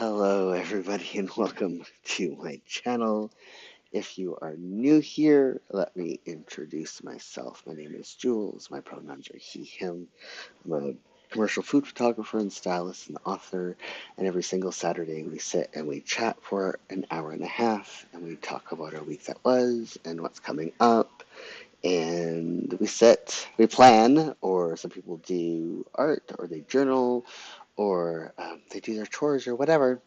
Hello, everybody, and welcome to my channel. If you are new here, let me introduce myself. My name is Jules. My pronouns are he, him. I'm a commercial food photographer and stylist and author, and every single Saturday we sit and we chat for an hour and a half, and we talk about our week that was and what's coming up. And we plan, or some people do art, or they journal, or they do their chores, or whatever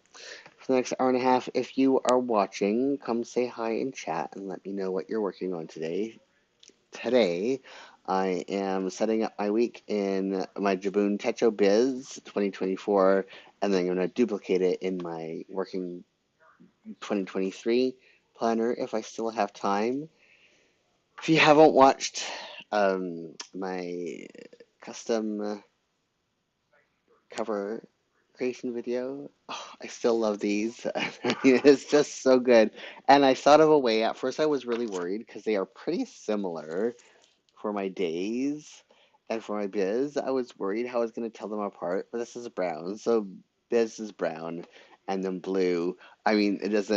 for the next hour and a half. If you are watching, come say hi in chat and let me know what you're working on today. Today, I am setting up my week in my Jibun Techo Biz 2024, and then I'm going to duplicate it in my working 2023 planner if I still have time. If you haven't watched my custom cover creation video. Oh, I still love these. It's just so good. And I thought of a way. At first, I was really worried because they are pretty similar for my days and for my biz. I was worried how I was going to tell them apart, but this is brown. So biz is brown and then blue. I mean, there's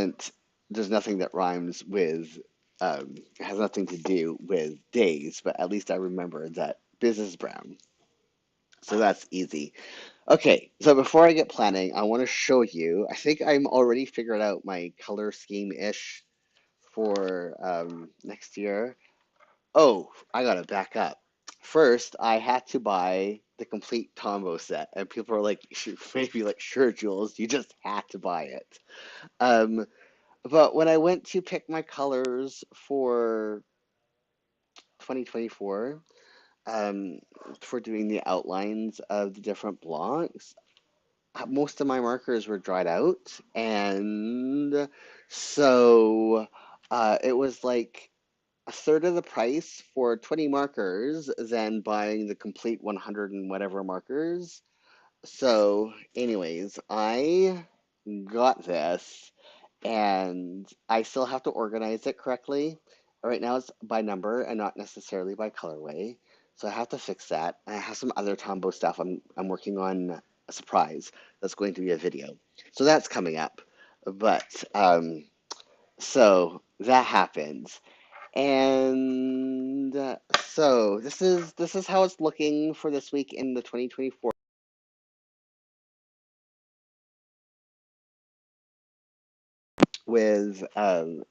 nothing that rhymes with, it has nothing to do with days, but at least I remember that biz is brown. So that's easy. Okay, so before I get planning, I want to show you. I think I'm already figured out my color scheme-ish for next year. Oh, I gotta back up. First, I had to buy the complete combo set, and people are like, maybe like, sure, Jules, you just had to buy it. Um, but when I went to pick my colors for 2024, um, for doing the outlines of the different blocks, most of my markers were dried out, and so it was like a third of the price for 20 markers than buying the complete 100 and whatever markers. So, anyways, I got this, and I still have to organize it correctly. Right now it's by number and not necessarily by colorway. So I have to fix that. I have some other Tombow stuff. I'm working on a surprise that's going to be a video. So that's coming up. But so that happens. And so this is how it's looking for this week in the 2024 with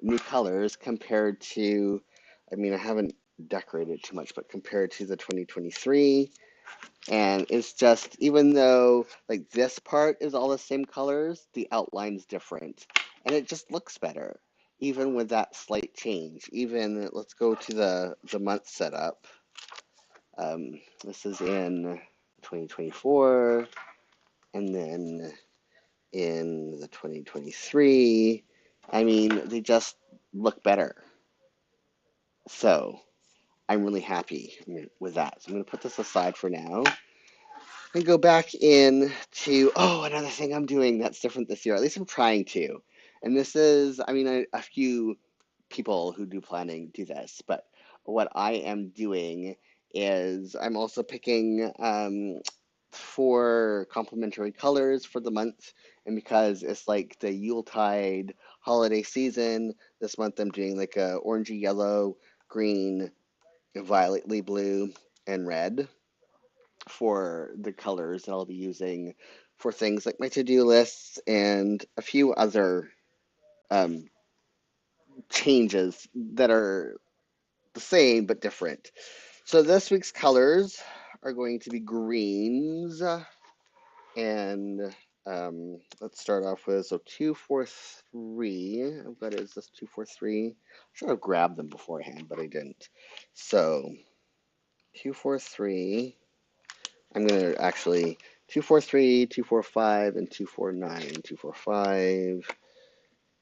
new colors compared to, I mean, I haven't decorated too much, but compared to the 2023. And it's just, even though like this part is all the same colors, the outline's different. And it just looks better, even with that slight change. Even, let's go to the month setup. This is in 2024, and then in the 2023. I mean, they just look better. So I'm really happy with that. So I'm going to put this aside for now and go back in to, oh, another thing I'm doing that's different this year. At least I'm trying to. And this is, I mean, a few people who do planning do this, but what I am doing is I'm also picking four complementary colors for the month. And because it's like the Yuletide holiday season, this month I'm doing like a orangey yellow, green, violetly blue, and red for the colors that I'll be using for things like my to-do lists and a few other um, changes that are the same but different. So this week's colors are going to be greens, and let's start off with, so 243. I've got, is this 243? I should have grabbed them beforehand, but I didn't. So 243. I'm going to actually 243, 245, and 249. 245,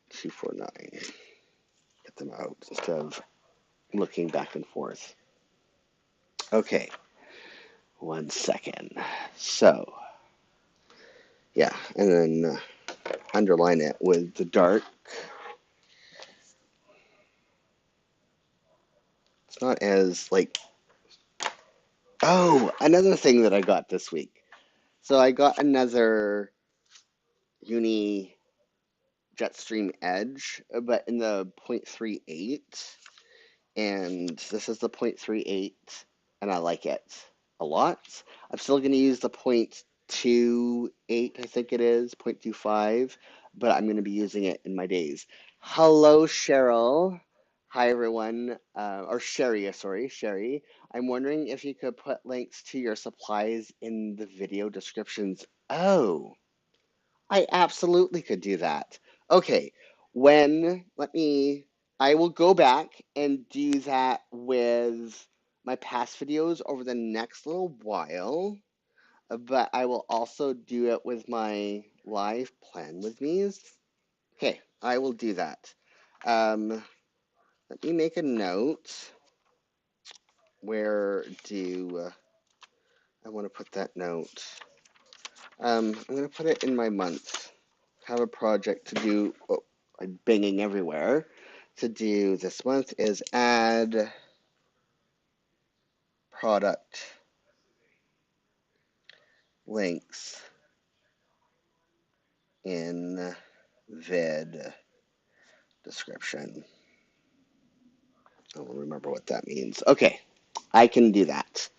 249. Get them out instead of looking back and forth. Okay, 1 second. So, yeah, and then underline it with the dark. It's not as like, oh, another thing that I got this week. So I got another Uni Jetstream Edge, but in the 0.38, and this is the 0.38, and I like it a lot. I'm still going to use the 0.28, I think it is, 0.25, but I'm going to be using it in my days. Hello, Cheryl. Hi, everyone. Or Sherry, sorry, Sherry. I'm wondering if you could put links to your supplies in the video descriptions. Oh, I absolutely could do that. Okay, I will go back and do that with my past videos over the next little while, but I will also do it with my live plan with me's. Okay, I will do that. Let me make a note. Where do I want to put that note? I'm going to put it in my month. Have a project to do. Oh, I'm banging everywhere. To do this month is add product links in vid description. I will remember what that means. Okay, I can do that.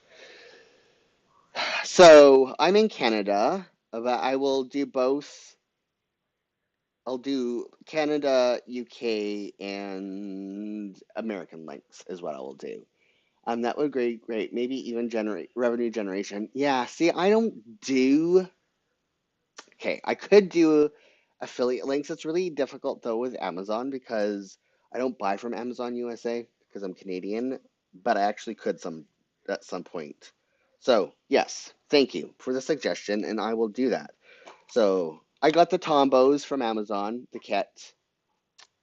So I'm in Canada, but I will do both. I'll do Canada, UK, and American links is what I will do. That would be great. Maybe even generate revenue generation. Yeah, see, I don't do. Okay, I could do affiliate links. It's really difficult though with Amazon because I don't buy from Amazon USA because I'm Canadian, but I actually could some at some point. So, yes, thank you for the suggestion, and I will do that. So, I got the Tombos from Amazon, the kit.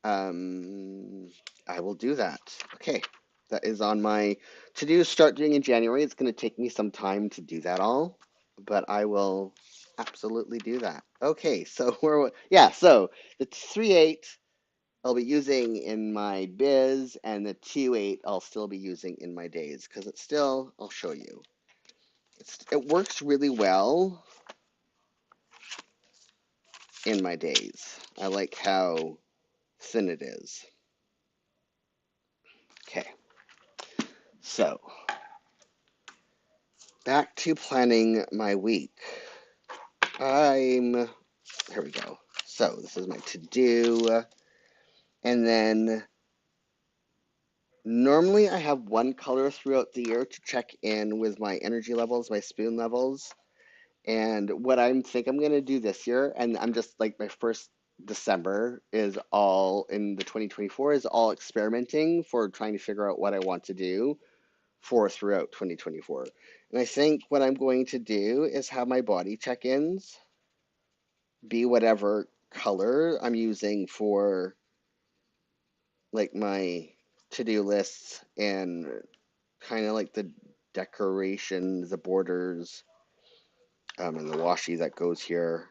Um, I will do that. Okay, that is on my to-do start doing in January. It's going to take me some time to do that all, but I will absolutely do that. Okay, so so the 3.8 I'll be using in my biz, and the 2.8 I'll still be using in my days because it's still, I'll show you. It works really well in my days. I like how thin it is. Okay, so back to planning my week. Here we go. So this is my to-do, and then normally I have one color throughout the year to check in with my energy levels, my spoon levels, and what I think I'm gonna do this year, and I'm just like my first December is all in the 2024 is all experimenting for trying to figure out what I want to do for throughout 2024. And I think what I'm going to do is have my body check-ins be whatever color I'm using for like my to-do lists and kind of like the decorations, the borders, and the washi that goes here.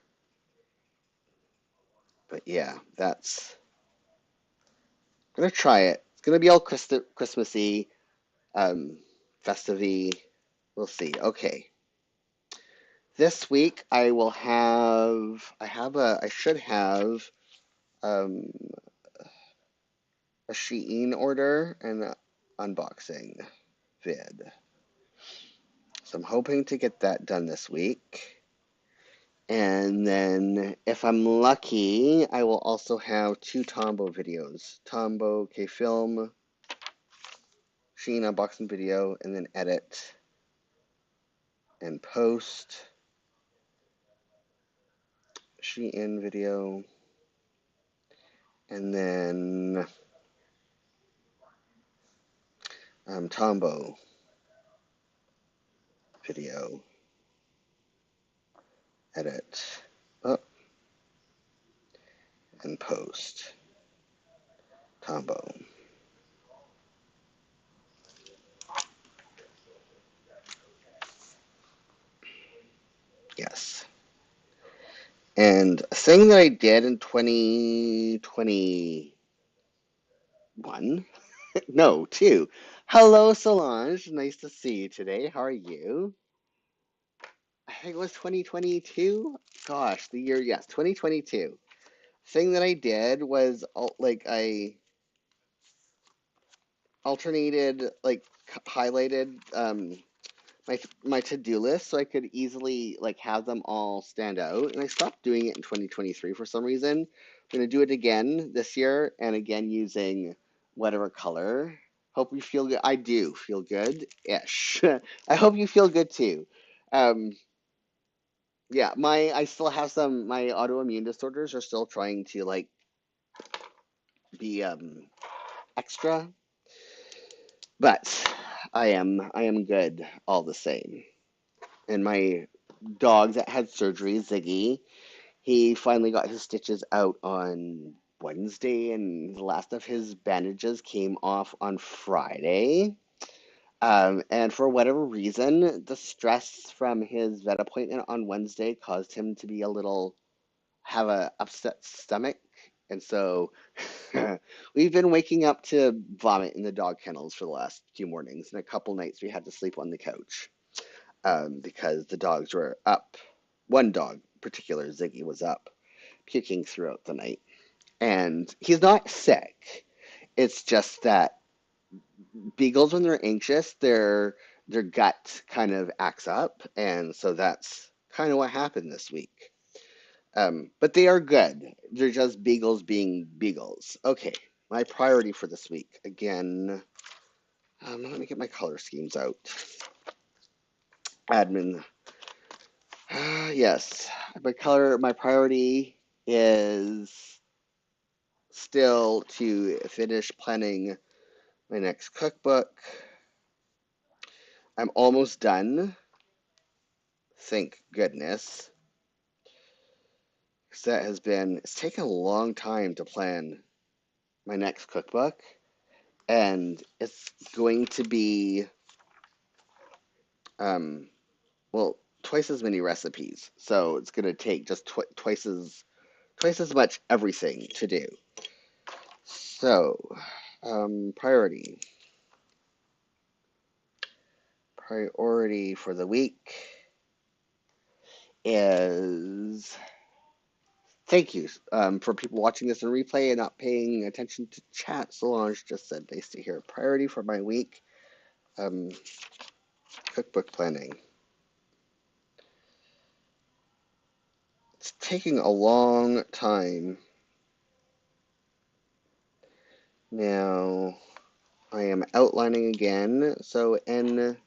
But yeah, that's I'm gonna try it. It's gonna be all Christmassy, festive-y. We'll see. Okay. This week I should have um, a Shein order and a unboxing vid. So I'm hoping to get that done this week. And then if I'm lucky, I will also have 2 Tombow videos. Tombow K-Film, Shein unboxing video, and then edit and post. Shein video. And then Tombow video, edit, oh, and post. Tombow. Yes. And a thing that I did in 2021, no, 2. Hello, Solange. Nice to see you today. How are you? think it was 2022. Gosh, the year, yes, 2022. Thing that I did was like I alternated, like highlighted my to-do list so I could easily like have them all stand out. And I stopped doing it in 2023 for some reason. I'm gonna do it again this year and again using whatever color. Hope you feel good. I do feel good. Ish. I hope you feel good too. Um, yeah, I still have some my autoimmune disorders are still trying to like be extra, but I am good all the same. And my dog that had surgery, Ziggy, he finally got his stitches out on Wednesday, and the last of his bandages came off on Friday. And for whatever reason, the stress from his vet appointment on Wednesday caused him to be a little, have a upset stomach. And so we've been waking up to vomit in the dog kennels for the last few mornings, and a couple nights we had to sleep on the couch because the dogs were up. One dog, in particular, Ziggy, was up puking throughout the night. And he's not sick. It's just that beagles, when they're anxious, their gut kind of acts up, and so that's kind of what happened this week. But they are good. They're just beagles being beagles. Okay, my priority for this week again. Let me get my color schemes out. Admin. Yes, my priority is still to finish planning my next cookbook. I'm almost done, thank goodness. Because it's taken a long time to plan my next cookbook, and it's going to be, um, well, twice as many recipes. So it's going to take just twice as much everything to do. So, priority. Priority for the week is thank you for people watching this in replay and not paying attention to chat. Solange just said nice to hear. Priority for my week, um, cookbook planning. It's taking a long time. Now I am outlining again, so N79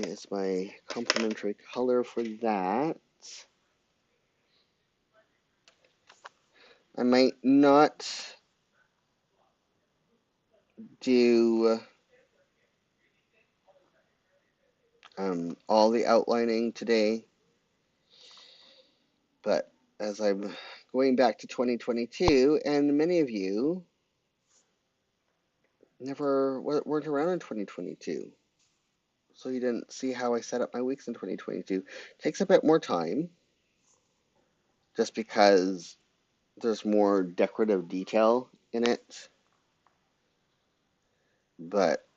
is my complementary color for that. I might not do all the outlining today, but as I'm going back to 2022, and many of you never weren't around in 2022, so you didn't see how I set up my weeks in 2022. It takes a bit more time, just because there's more decorative detail in it, but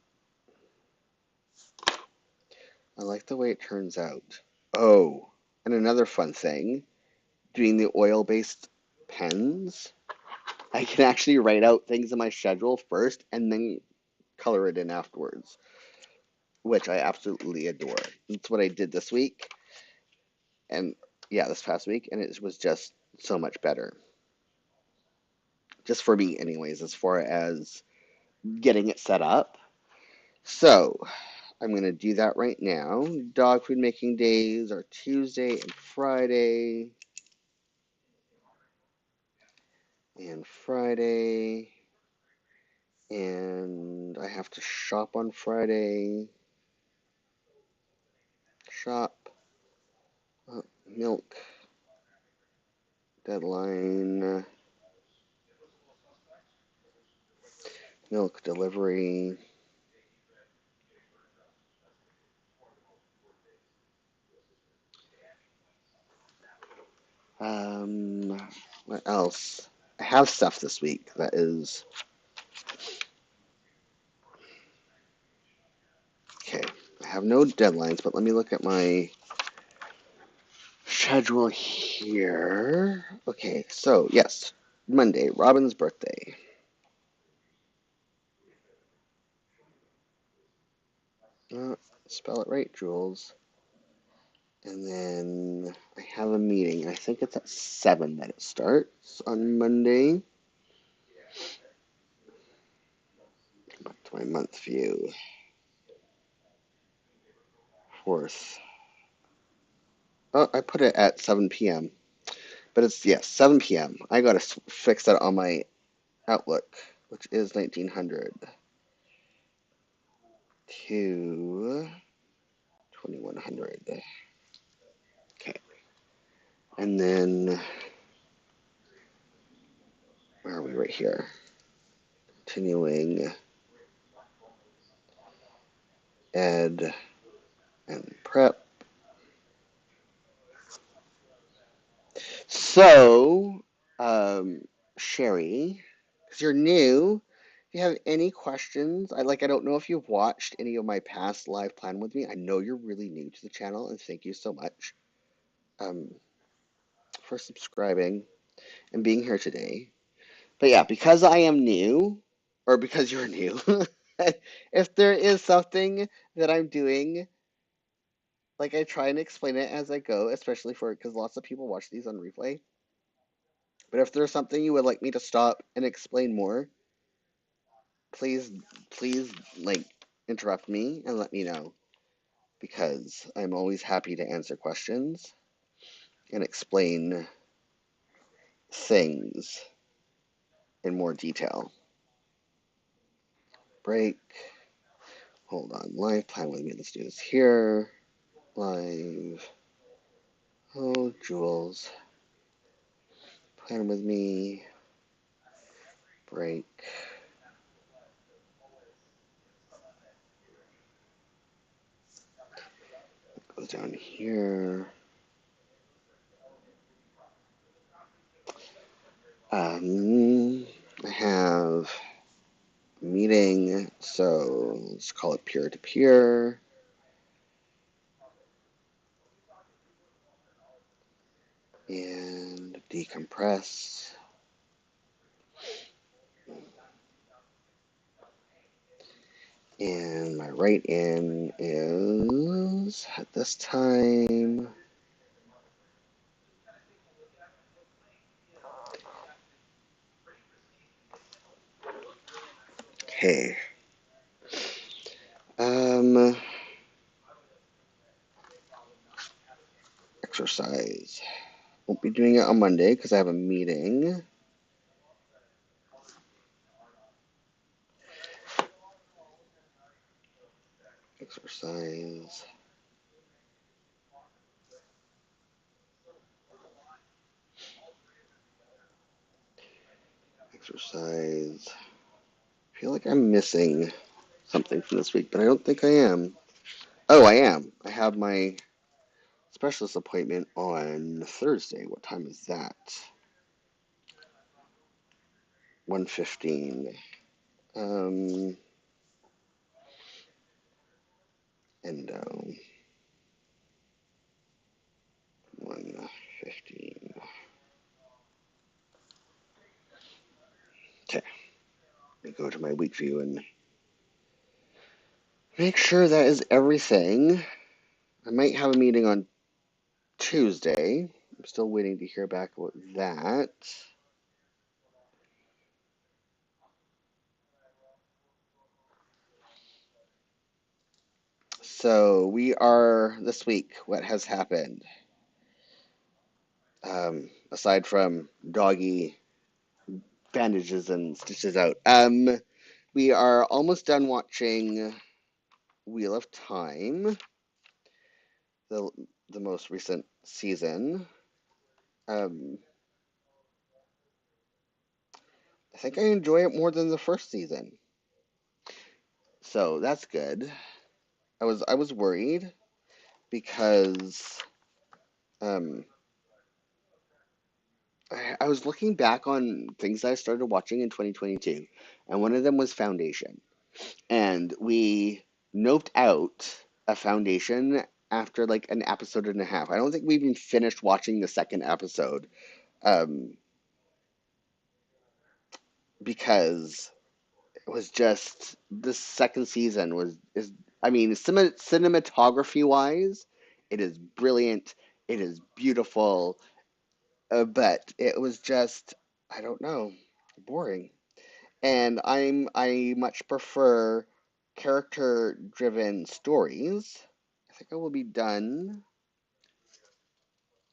I like the way it turns out. Oh, and another fun thing, doing the oil-based pens, I can actually write out things in my schedule first and then color it in afterwards, which I absolutely adore. That's what I did this week, and yeah, this past week, and it was just so much better. Just for me, anyways, as far as getting it set up. So, I'm going to do that right now. Dog food making days are Tuesday and Friday. And Friday. And I have to shop on Friday. Shop. Milk. Deadline. Milk delivery. What else? I have stuff this week that is okay. I have no deadlines, but let me look at my schedule here. Okay, so yes, Monday, Robin's birthday. Spell it right, Jules. And then I have a meeting. I think it's at 7 that it starts on Monday. Back to my month view. 4th. Oh, I put it at 7 p.m. But it's, yes, 7 p.m. I gotta fix that on my Outlook, which is 1900 to 2100. Okay. And then, where are we? Right here. Continuing ed and prep. So, Sherry, because you're new, if you have any questions, I don't know if you've watched any of my past live plan with me. I know you're really new to the channel, and thank you so much um, for subscribing and being here today. But yeah, because I am new, or because you're new, if there is something that I'm doing, like I try and explain it as I go, especially because lots of people watch these on replay. But if there's something you would like me to stop and explain more, please, please, interrupt me and let me know, because I'm always happy to answer questions and explain things in more detail. Break. Hold on. Live plan with me. Let's do this here. Live. Oh, Jules. Plan with me. Break. Goes down here. I have a meeting, so let's call it peer-to-peer. And decompress. And my write-in is at this time. Okay. Exercise. Won't be doing it on Monday because I have a meeting. Exercise. Exercise. I feel like I'm missing something from this week, but I don't think I am. Oh, I am. I have my specialist appointment on Thursday. What time is that? 1:15. Endo. 1:15. Okay. Let me go to my week view and make sure that is everything. I might have a meeting on Tuesday. I'm still waiting to hear back about that. So we are this week. What has happened? Aside from doggy bandages and stitches out, we are almost done watching Wheel of Time, the most recent season. I think I enjoy it more than the first season, so that's good. I was worried because um, I was looking back on things I started watching in 2022, and one of them was Foundation. And we noped out a foundation after like an episode and a half. I don't think we even finished watching the second episode, um, because it was just the second season was is I mean cinematography wise, it is brilliant, it is beautiful, but it was just I don't know, boring. And I much prefer character driven stories. I think I will be done.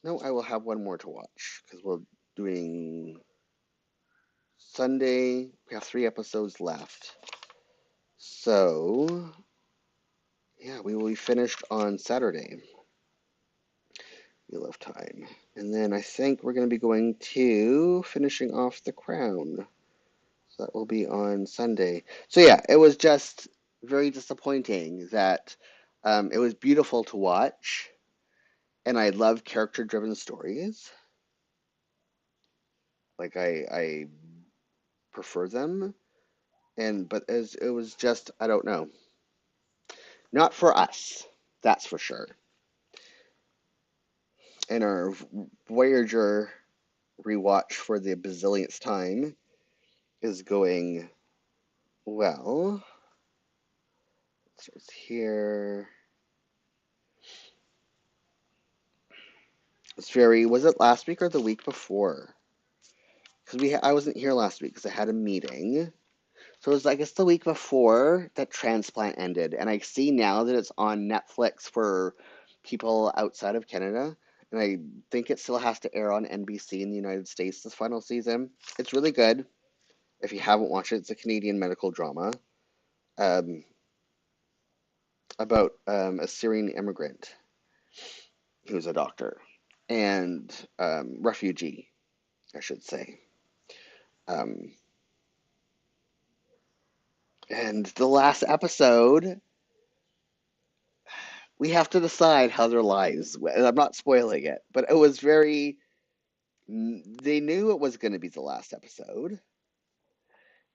No, I will have one more to watch because we're doing Sunday. We have 3 episodes left. So, yeah, we will be finished on Saturday. Wheel of Time. And then I think we're going to be going to finishing off The Crown. So that will be on Sunday. So, yeah, it was just very disappointing that it was beautiful to watch. And I love character driven stories. Like, I prefer them. But as it was just, I don't know. Not for us, that's for sure. And our Voyager rewatch for the bazillionth time is going well. It starts here. It's very. Was it last week or the week before? Because I wasn't here last week because I had a meeting. So it was, I guess, the week before that Transplant ended, and I see now that it's on Netflix for people outside of Canada, and I think it still has to air on NBC in the United States this final season. It's really good. If you haven't watched it, it's a Canadian medical drama, um, about a Syrian immigrant who's a doctor and refugee, I should say. Um, and the last episode, we have to decide how their lives went. I'm not spoiling it, but it was very. They knew it was going to be the last episode,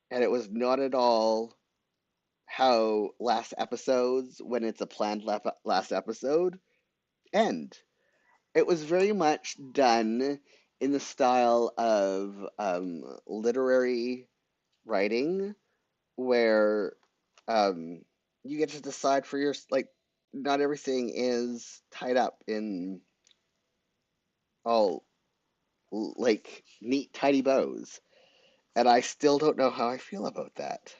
and it was not at all how last episodes, when it's a planned last episode, end. It was very much done in the style of literary writing, where um, you get to decide for your like. Not everything is tied up in all like neat, tidy bows, and I still don't know how I feel about that.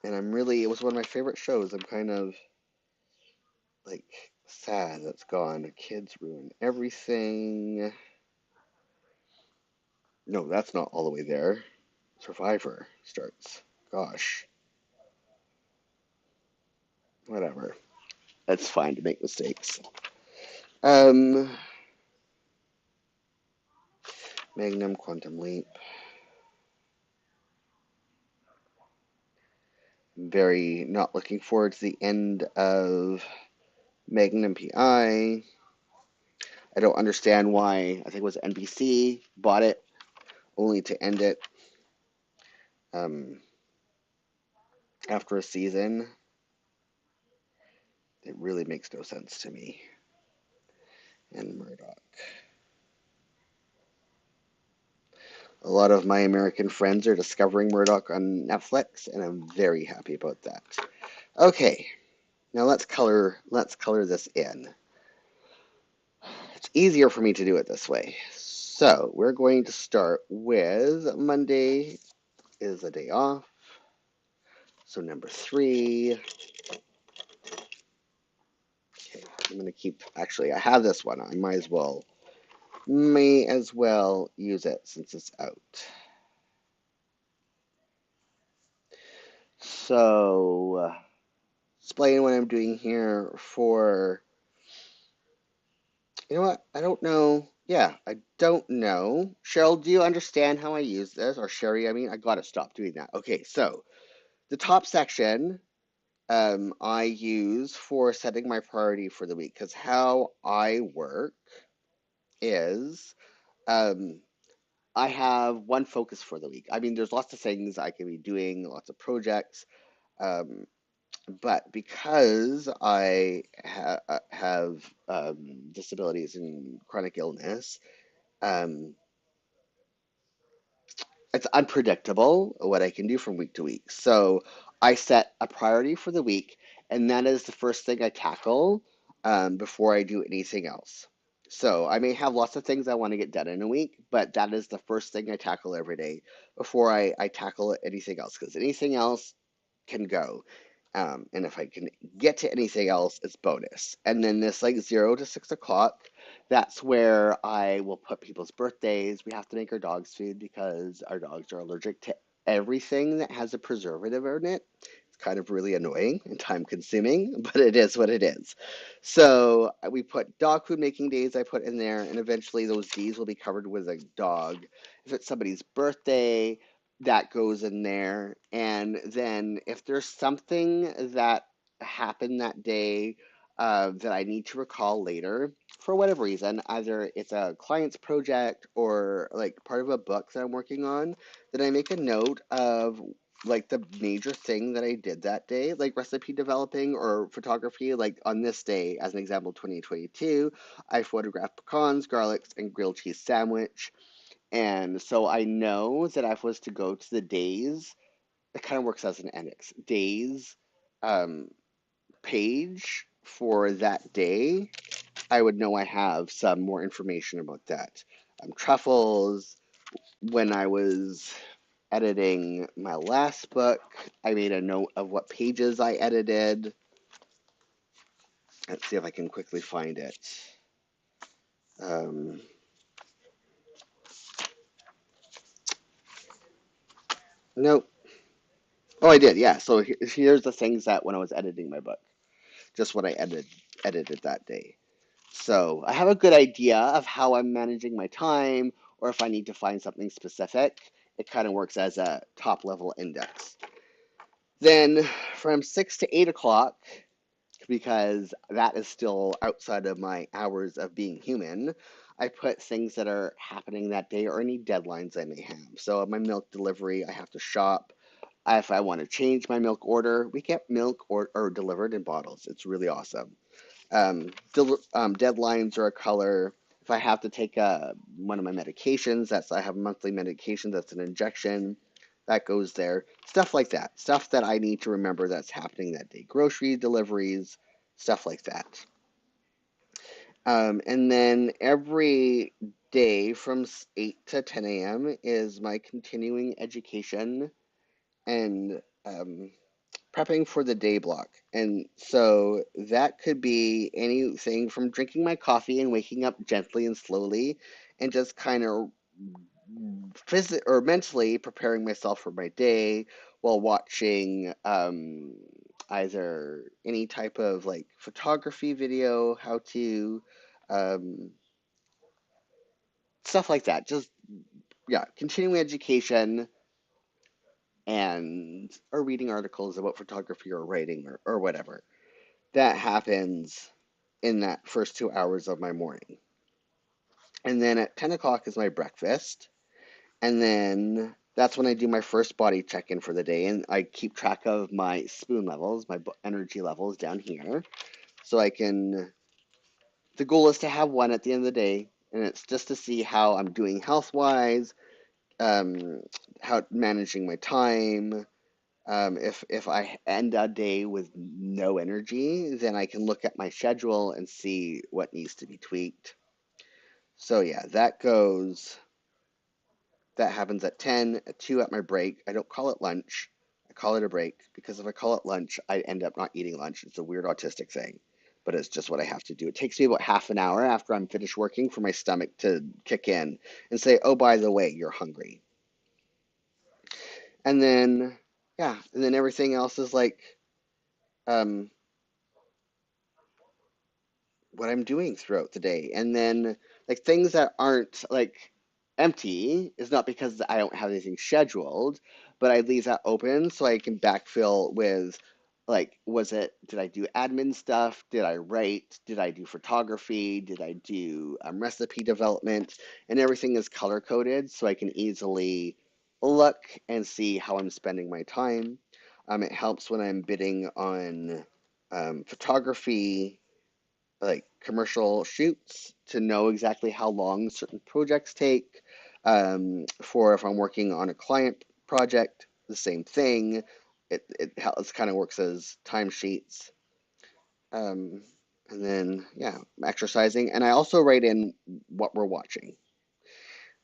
And it was one of my favorite shows. I'm kind of like sad that's gone. The kids ruin everything. No, that's not all the way there. Survivor starts. Gosh, whatever. It's fine to make mistakes. Um, Magnum Quantum Leap. Very not looking forward to the end of Magnum PI. I don't understand why. I think it was NBC bought it only to end it um, after a season. It really makes no sense to me. And Murdoch. A lot of my American friends are discovering Murdoch on Netflix, and I'm very happy about that. Okay, now let's color this in. It's easier for me to do it this way. So we're going to start with Monday is a day off. So number 3. Okay, I'm gonna keep. Actually, I have this one. I may as well use it since it's out. So explain what I'm doing here for. You know what? I don't know. Yeah, I don't know. Cheryl, do you understand how I use this? Or Sherry, I mean, I gotta stop doing that. Okay, so the top section I use for setting my priority for the week because how I work is um, I have one focus for the week. I mean, there's lots of things I can be doing, lots of projects, But because have disabilities and chronic illness, um, it's unpredictable what I can do from week to week. So I set a priority for the week, and that is the first thing I tackle before I do anything else. So I may have lots of things I want to get done in a week, but that is the first thing I tackle every day before I tackle anything else, because anything else can go. And if I can get to anything else, it's bonus. And then this like 0 to 6 o'clock, that's where I will put people's birthdays. We have to make our dogs food because our dogs are allergic to everything that has a preservative in it. It's kind of really annoying and time consuming, but it is what it is. So we put dog food making days I put in there, and eventually those days will be covered with a dog. If it's somebody's birthday, that goes in there. And then if there's something that happened that day that I need to recall later, for whatever reason, either it's a client's project or like part of a book that I'm working on, then I make a note of like the major thing that I did that day, like recipe developing or photography. Like on this day, as an example, 2022, I photographed pecans, garlics, and grilled cheese sandwich. And so I know that if I was to go to the days, it kind of works as an index. Days um, page for that day, I would know I have some more information about that. Truffles, when I was editing my last book, I made a note of what pages I edited. Let's see if I can quickly find it. Um, nope. Oh, I did. Yeah. So here's the things that when I was editing my book, just what I edited that day. So I have a good idea of how I'm managing my time, or if I need to find something specific, it kind of works as a top level index. Then from 6 to 8 o'clock, because that is still outside of my hours of being human, I put things that are happening that day or any deadlines I may have. So my milk delivery, I have to shop. If I want to change my milk order, we get milk or delivered in bottles. It's really awesome. Deadlines are a color. If I have to take one of my medications, I have a monthly medication that's an injection, that goes there. Stuff like that. Stuff that I need to remember that's happening that day. Grocery deliveries, stuff like that. And then every day from 8 to 10 a.m. is my continuing education and prepping for the day block. And so that could be anything from drinking my coffee and waking up gently and slowly and just kind of physically or mentally preparing myself for my day while watching either any type of like photography video, how to um, stuff like that. Just yeah, continuing education and or reading articles about photography or writing or whatever. That happens in that first 2 hours of my morning. And then at 10 o'clock is my breakfast. And then that's when I do my first body check in for the day. And I keep track of my spoon levels, my energy levels down here. So I can, the goal is to have one at the end of the day. And it's just to see how I'm doing health wise, um, how managing my time. If I end a day with no energy, then I can look at my schedule and see what needs to be tweaked. So yeah, that happens at 10, at 2 at my break. I don't call it lunch. I call it a break because if I call it lunch, I end up not eating lunch. It's a weird autistic thing, but it's just what I have to do. It takes me about half an hour after I'm finished working for my stomach to kick in and say, "Oh, by the way, you're hungry." And then yeah, and then everything else is like um what I'm doing throughout the day. And then like things that aren't like empty is not because I don't have anything scheduled, but I leave that open so I can backfill with like did I do admin stuff? Did I write? Did I do photography? Did I do recipe development? And everything is color coded so I can easily look and see how I'm spending my time. It helps when I'm bidding on photography, like commercial shoots, to know exactly how long certain projects take. For if I'm working on a client project, the same thing. It kind of works as timesheets. Um, and then, yeah, exercising. And I also write in what we're watching.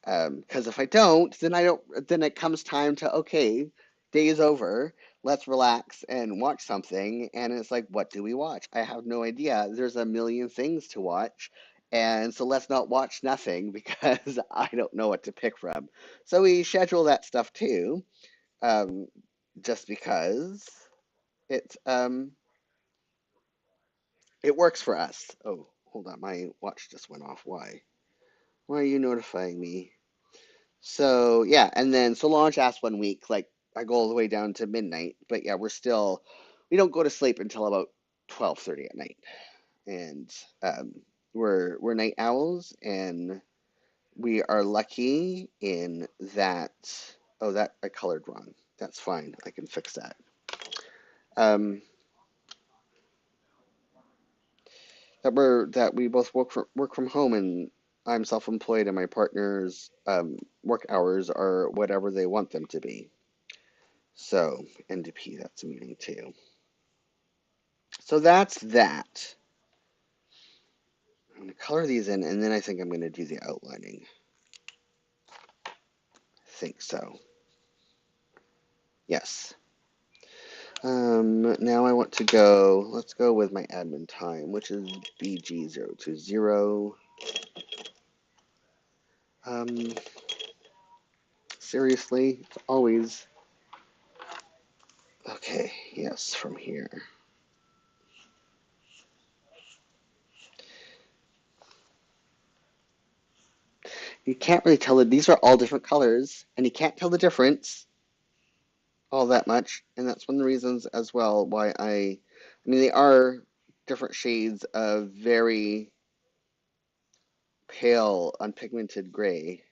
Because if I don't, then it comes time to, okay, day is over. Let's relax and watch something. And it's like, what do we watch? I have no idea. There's a million things to watch. And so let's not watch nothing because I don't know what to pick from. So we schedule that stuff too, um, just because it it works for us. Oh, hold on, my watch just went off. Why? Why are you notifying me? So yeah, and then so launch asked 1 week, like I go all the way down to midnight, but yeah, we don't go to sleep until about 12:30 at night, and um, we're night owls, and we are lucky in that. Oh, that I colored wrong. That's fine. I can fix that. Um, that we both work from home, and I'm self-employed, and my partner's work hours are whatever they want them to be. So NDP, that's a meeting too. So that's that. I'm going to color these in, and then I think I'm going to do the outlining. I think so. Yes. Now I want to go, let's go with my admin time, which is BG020. Um, Seriously, it's always, okay, yes, from here. You can't really tell that these are all different colors, and you can't tell the difference all that much, and that's one of the reasons as well why I mean, they are different shades of very pale, unpigmented gray,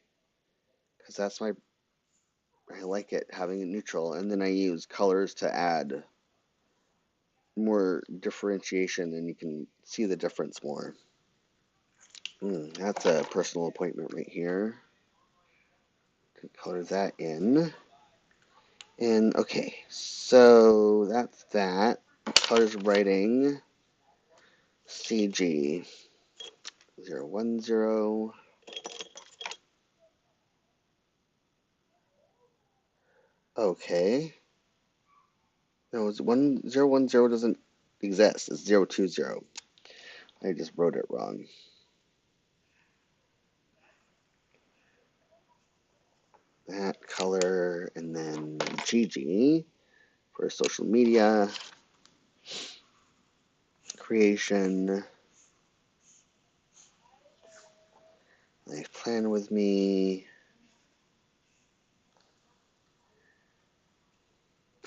because I like it having it neutral, and then I use colors to add more differentiation, and you can see the difference more. That's a personal appointment right here. Color that in. And okay, so that's that. Colors writing CG 010. Okay. No, it's 1010 doesn't exist. It's 020. I just wrote it wrong. That color, and then GG for social media creation. Life plan with me.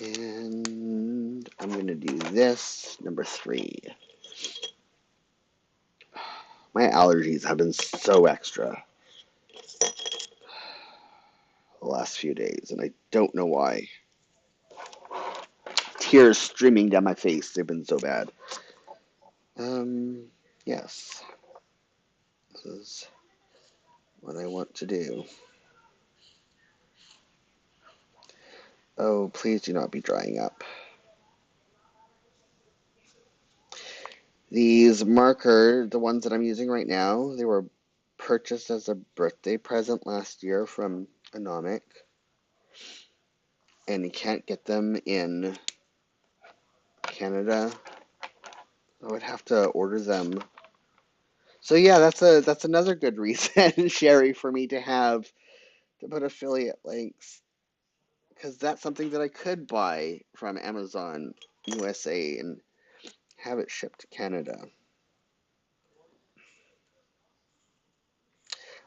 And I'm going to do this, number 3. My allergies have been so extra the last few days, and I don't know why. Tears streaming down my face. They've been so bad. Yes. This is what I want to do. Oh, please do not be drying up. These marker, the ones that I'm using right now, they were purchased as a birthday present last year from Anomic, and you can't get them in Canada. I would have to order them. So yeah, that's another good reason, Sherry, for me to put affiliate links, because that's something that I could buy from Amazon USA and have it shipped to Canada.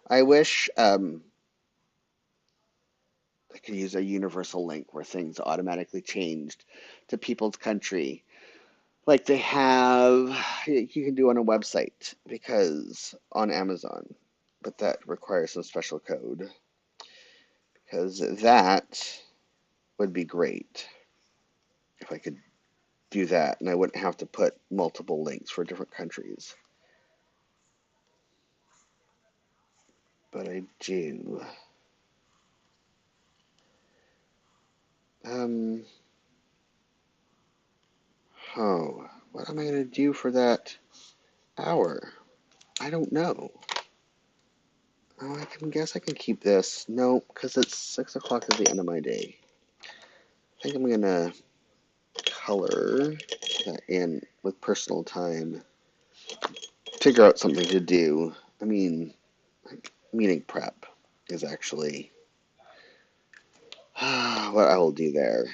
I wish I could use a universal link where things automatically changed to people's country, like they have, you can do on a website because on Amazon, but that requires some special code because that would be great. if I could do that, and I wouldn't have to put multiple links for different countries. But I do. Um, oh, what am I going to do for that hour? I don't know. Oh, I can guess I can keep this. No, because it's 6 o'clock is the end of my day. I think I'm going to color that in with personal time. Figure out something to do. I mean, like, meeting prep is actually what I will do there.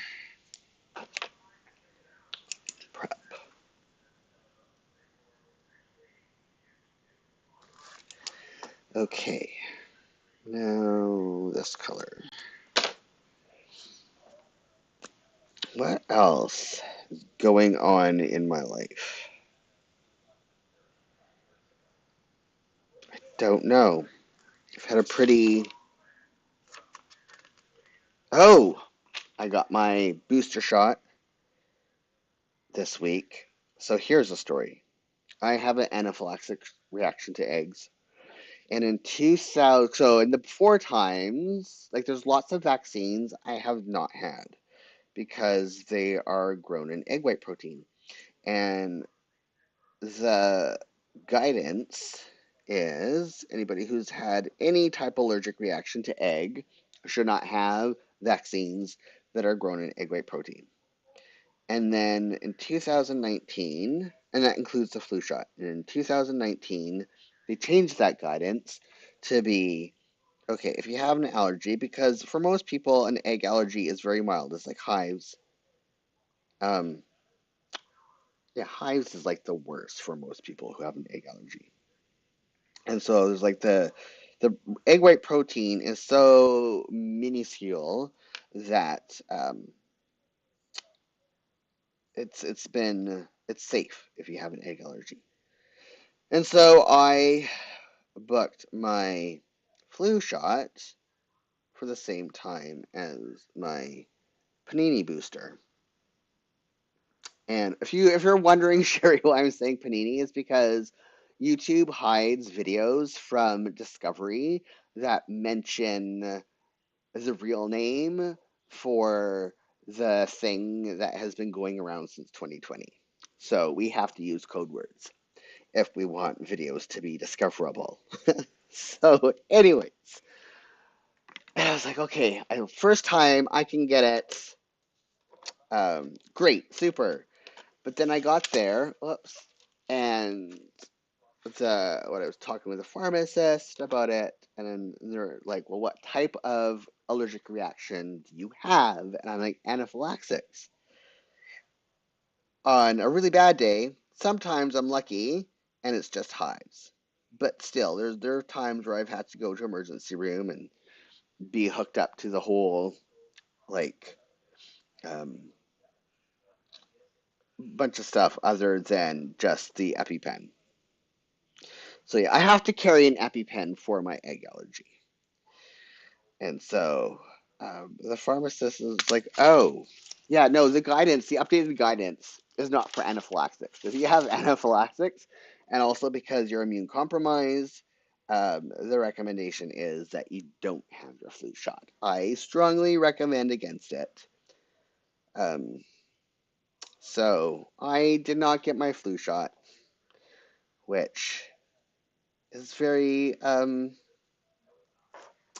Prep. Okay. Now this color. What else is going on in my life? Don't know. I've had a pretty... Oh! I got my booster shot this week. So here's a story. I have an anaphylactic reaction to eggs. And in 2000, so in the before times, like there's lots of vaccines I have not had because they are grown in egg white protein. And the guidance is anybody who's had any type of allergic reaction to egg should not have vaccines that are grown in egg white protein. And then in 2019, and that includes the flu shot, and in 2019, they changed that guidance to be okay, if you have an allergy, because for most people, an egg allergy is very mild. It's like hives. Um, yeah, hives is like the worst for most people who have an egg allergy. And so there's like the egg white protein is so minuscule that it's safe if you have an egg allergy. And so I booked my flu shot for the same time as my panini booster. And if you're wondering, Sherry, why I'm saying panini is because YouTube hides videos from Discovery that mention the real name for the thing that has been going around since 2020. So we have to use code words if we want videos to be discoverable. So, anyways, I was like, okay, first time I can get it. Great, super. But then I got there, whoops, and when I was talking with a pharmacist about it, and then they're like, well, what type of allergic reaction do you have? And I'm like, anaphylaxis. On a really bad day, sometimes I'm lucky and it's just hives. But still, there are times where I've had to go to emergency room and be hooked up to the whole like um, bunch of stuff other than just the EpiPen. So yeah, I have to carry an EpiPen for my egg allergy. And so the pharmacist is like, oh, yeah, no, the updated guidance is not for anaphylaxis. If you have anaphylaxis, and also because you're immune compromised, the recommendation is that you don't have your flu shot. I strongly recommend against it. Um, so I did not get my flu shot, which is very a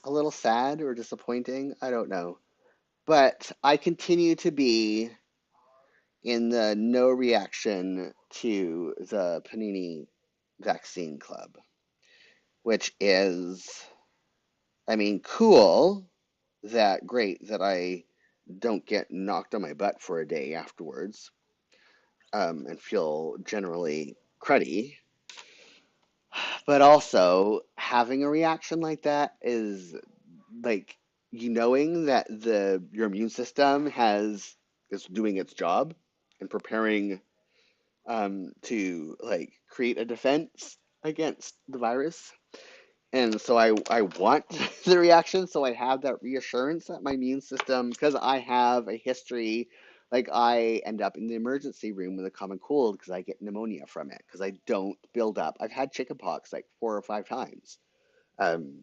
little sad or disappointing. I don't know. But I continue to be in the no reaction to the Panini Vaccine Club, which is, I mean, cool great that I don't get knocked on my butt for a day afterwards and feel generally cruddy. But also, having a reaction like that is like knowing that your immune system is doing its job and preparing to like create a defense against the virus. And so I want the reaction, so I have that reassurance that my immune system, because I have a history Like I end up in the emergency room with a common cold because I get pneumonia from it because I don't build up. I've had chickenpox like 4 or 5 times. Um,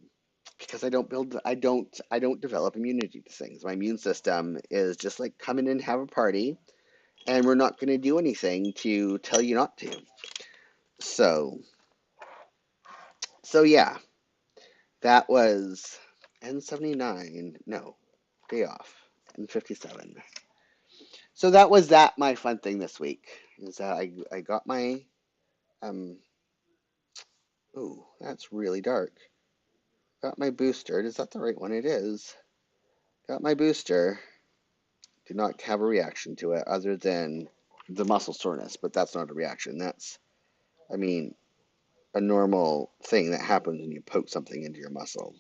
because I don't develop immunity to things. My immune system is just like come in and have a party, and we're not going to do anything to tell you not to. So, so yeah, that was N79. No, day off. N57. So that was that. My fun thing this week is that I got my um. Ooh, that's really dark. Got my booster. Is that the right one? It is. Got my booster. Did not have a reaction to it other than the muscle soreness, but that's not a reaction. That's, I mean, a normal thing that happens when you poke something into your muscle.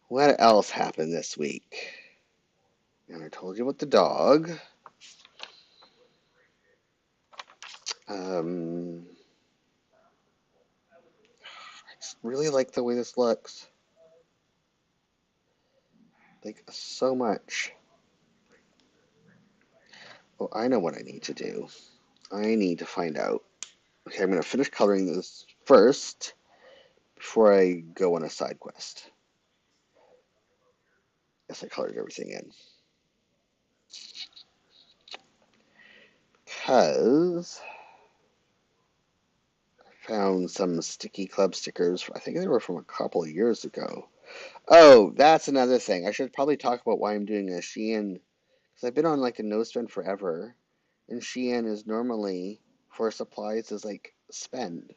What else happened this week? And I told you about the dog. I just really like the way this looks. Like, so much. Well, I know what I need to do. I need to find out. Okay, I'm going to finish coloring this first before I go on a side quest. Yes, I colored everything in. Because I found some sticky club stickers. I think they were from a couple of years ago. Oh, that's another thing. I should probably talk about why I'm doing a Shein. Because I've been on like a nose trend forever. And Shein is normally for supplies is like spend.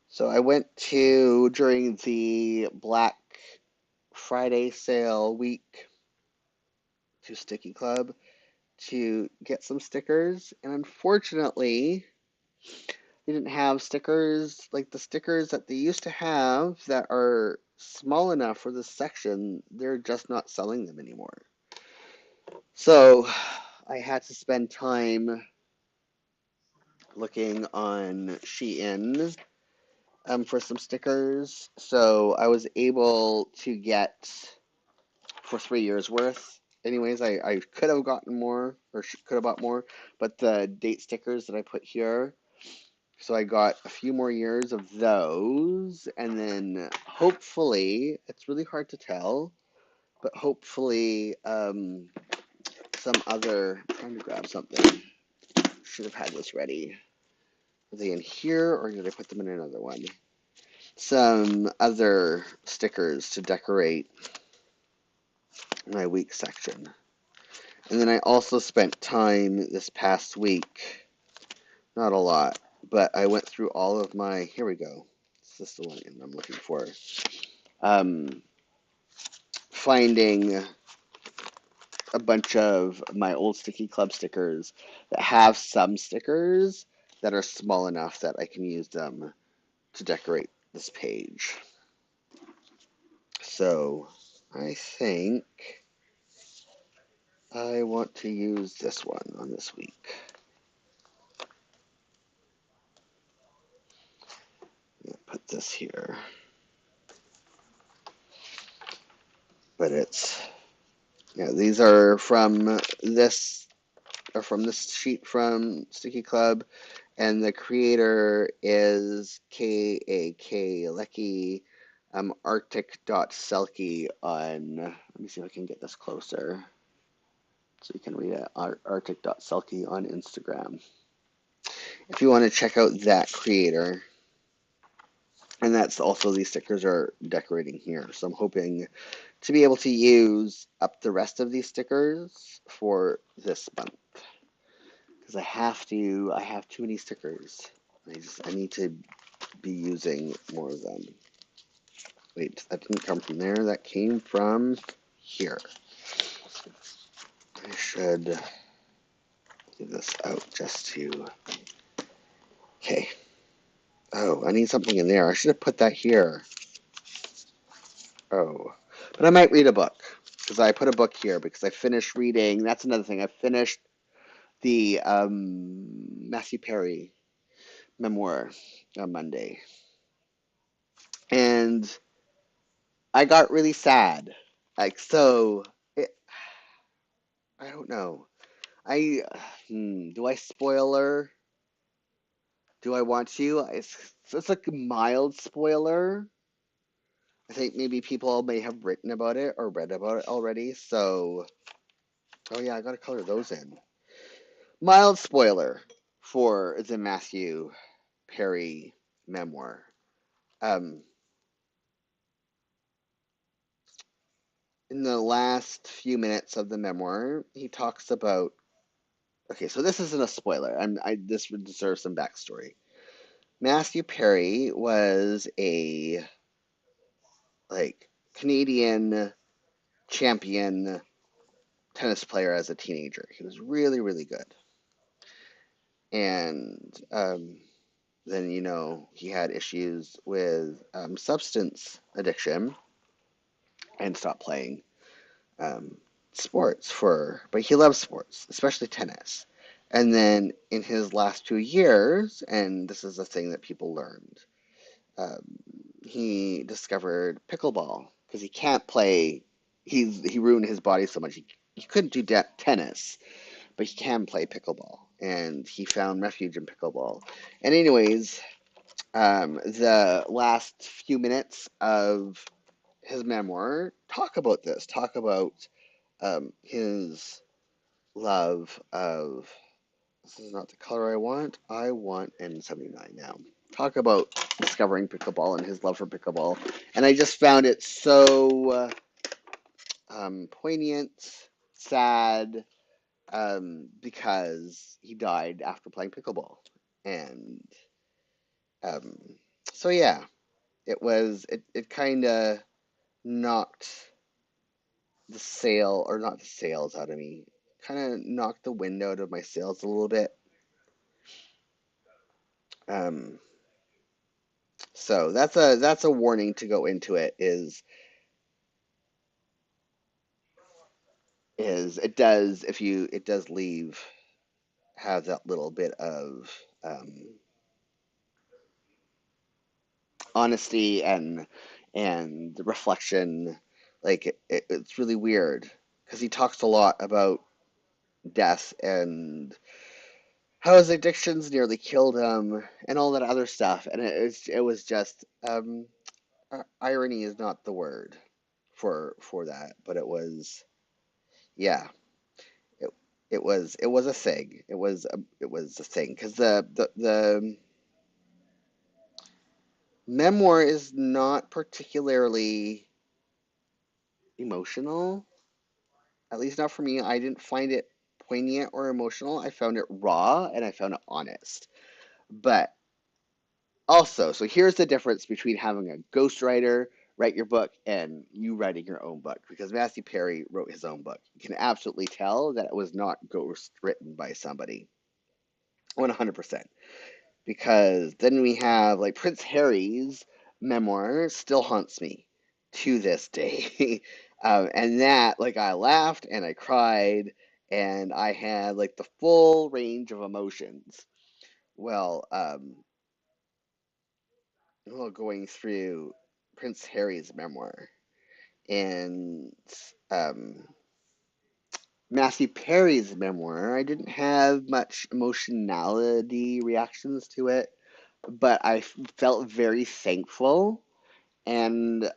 So I went to during the Black Friday sale week to Sticky Club to get some stickers, and unfortunately, they didn't have stickers like the stickers that they used to have that are small enough for this section. They're just not selling them anymore. So I had to spend time looking on Shein for some stickers. So I was able to get for 3 years worth. Anyways, I could have gotten more or could have bought more, but the date stickers that I put here, so I got a few more years of those, and then hopefully, it's really hard to tell, but hopefully some other, I'm trying to grab something, should have had this ready. Are they in here or did I put them in another one? Some other stickers to decorate my week section. And then I also spent time this past week, not a lot, but I went through all of my, here we go. Is this the one I'm looking for? Um, Finding a bunch of my old Sticky Club stickers that have some stickers that are small enough that I can use them to decorate this page. So I think I want to use this one on this week. Put this here. But it's, yeah, these are from this sheet from Sticky Club, and the creator is K.A.K. Lecky, Arctic.Selkie on, let me see if I can get this closer so you can read it, Arctic.Selkie on Instagram. If you want to check out that creator, and that's also these stickers are decorating here. So I'm hoping to be able to use up the rest of these stickers for this month. Because I have too many stickers. I need to be using more of them. Wait, that didn't come from there. That came from here. I should leave this out just to, okay. Oh, I need something in there. I should have put that here. Oh, but I might read a book because I put a book here because I finished reading. That's another thing. I finished the Matthew Perry memoir on Monday, and I got really sad. Like so, it, I don't know. I do I spoiler? Do I want to? It's like a mild spoiler. I think maybe people may have written about it or read about it already. So, oh yeah, I gotta color those in. Mild spoiler for the Matthew Perry memoir. Um, in the last few minutes of the memoir, he talks about. Okay, so this isn't a spoiler. This would deserve some backstory. Matthew Perry was a like Canadian champion tennis player as a teenager. He was really, really good. And then, he had issues with substance addiction and stopped playing um, sports but he loves sports, especially tennis. And then in his last 2 years, and this is a thing that people learned, um, he discovered pickleball because he can't play. He ruined his body so much he couldn't do tennis, but he can play pickleball, and he found refuge in pickleball. And anyways, the last few minutes of his memoir talk about this. Talk about his love of. This is not the color I want. I want N79 now. Talk about discovering pickleball and his love for pickleball. And I just found it so poignant, sad, because he died after playing pickleball. And um, so, yeah, it kind of knocked the sail, or not the sails out of me, kind of knocked the wind out of my sails a little bit. Um, so that's a warning to go into it. Is it does if you it does leave have that little bit of honesty and reflection. Like it's really weird because he talks a lot about death and how his addictions nearly killed him and all that other stuff. And it was just irony is not the word for that, but it was, yeah. It, it was a thing. It was a thing because the memoir is not particularly emotional, at least not for me. I didn't find it poignant or emotional. I found it raw and I found it honest. But also, so here's the difference between having a ghostwriter write your book and you writing your own book, because Matthew Perry wrote his own book. You can absolutely tell that it was not ghost written by somebody. 100%. Because then we have like Prince Harry's memoir still haunts me to this day. And that, like, I laughed and I cried and I had like the full range of emotions. Well, going through Prince Harry's memoir and um, Matthew Perry's memoir, I didn't have much emotionality reactions to it, but I felt very thankful and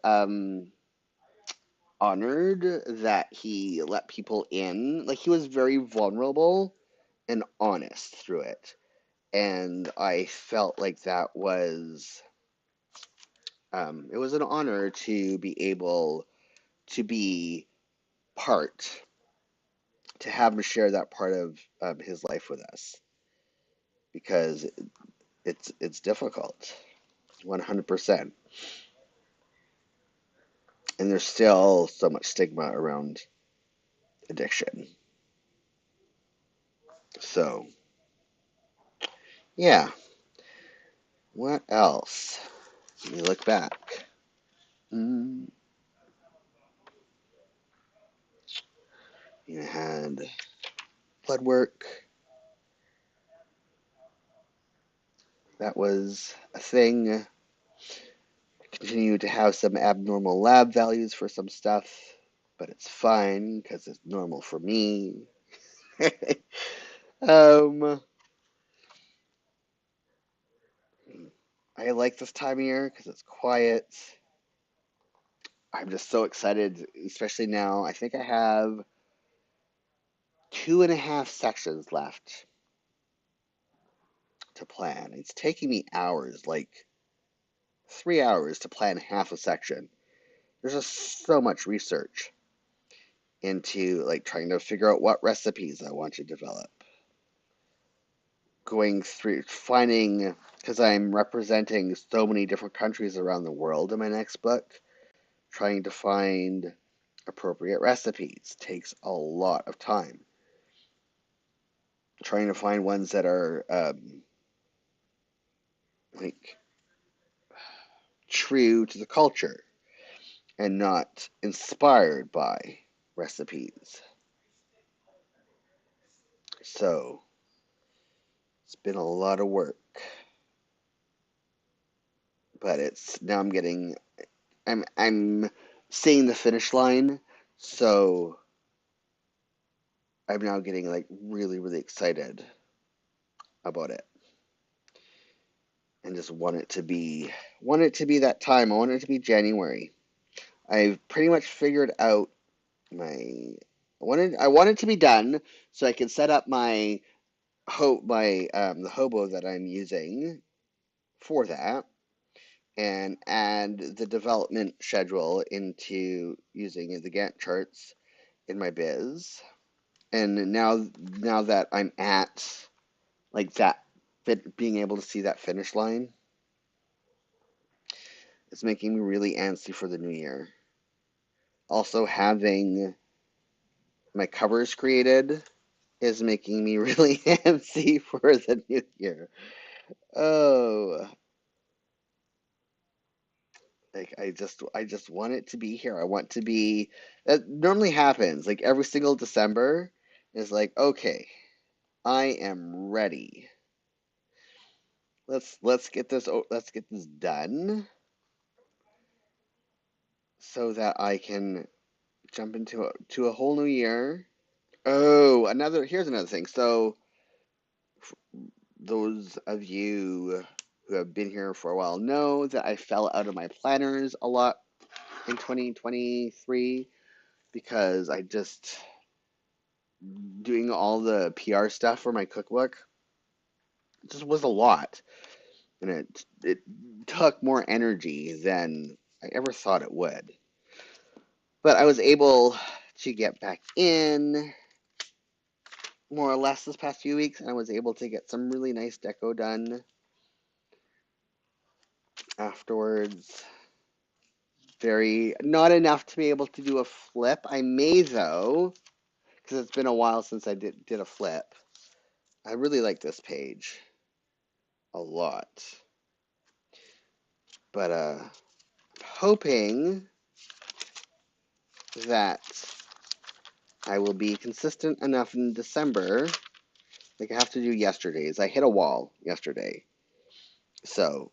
honored that he let people in. Like, he was very vulnerable and honest through it. And I felt like that was, it was an honor to be able to be part, to have him share that part of his life with us, because it's difficult, 100%. And there's still so much stigma around addiction. So, yeah. What else? Let me look back. Mm, you had blood work. That was a thing. Continue to have some abnormal lab values for some stuff, but it's fine because it's normal for me. um, I like this time of year because it's quiet. I'm just so excited, especially now. I think I have 2.5 sections left to plan. It's taking me hours, like 3 hours to plan half a section. There's just so much research into like trying to figure out what recipes I want to develop. Going through finding, because I'm representing so many different countries around the world in my next book, trying to find appropriate recipes takes a lot of time. Trying to find ones that are like true to the culture and not inspired by recipes. So it's been a lot of work, but it's now I'm seeing the finish line, so I'm now getting like really, really excited about it and just want it to be that time. I want it to be January. I've pretty much figured out my I want it to be done so I can set up the hobo that I'm using for that and add the development schedule into using the Gantt charts in my biz. And now that I'm at like that being able to see that finish line, it's making me really antsy for the new year. Also having my covers created is making me really antsy for the new year. Oh, like I just want it to be here. I want to be that normally happens like every single December is like, okay, I am ready. Let's get this done so that I can jump into a whole new year. Oh, here's another thing. So those of you who have been here for a while know that I fell out of my planners a lot in 2023 because I just doing all the PR stuff for my cookbook just was a lot, and it took more energy than I ever thought it would. But I was able to get back in more or less this past few weeks, and I was able to get some really nice deco done afterwards. Very not enough to be able to do a flip. I may though, because it's been a while since I did a flip. I really like this page a lot, but hoping that I will be consistent enough in December. Like I have to do yesterday's. I hit a wall yesterday, so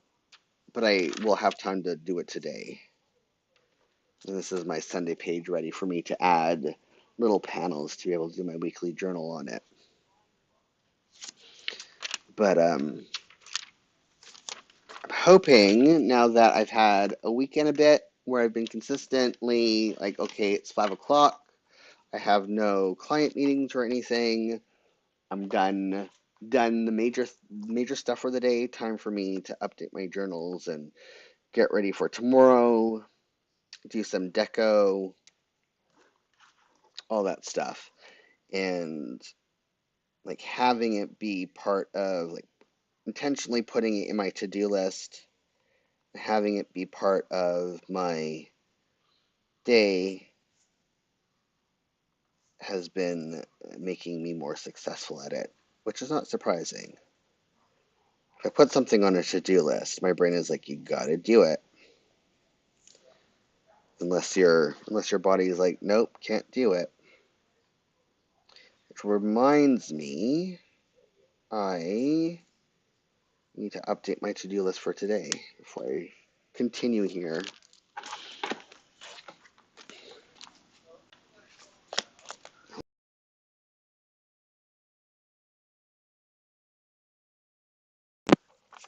but I will have time to do it today. And this is my Sunday page ready for me to add little panels to be able to do my weekly journal on it. But I'm hoping now that I've had a week and a bit where I've been consistently like, okay, it's 5 o'clock. I have no client meetings or anything. I'm done the major stuff for the day. Time for me to update my journals and get ready for tomorrow. Do some deco, all that stuff, and like having it be part of like intentionally putting it in my to-do list, having it be part of my day has been making me more successful at it, which is not surprising. If I put something on a to-do list, my brain is like, you gotta do it. Unless your body is like, nope, can't do it. Which reminds me, I need to update my to-do list for today before I continue here.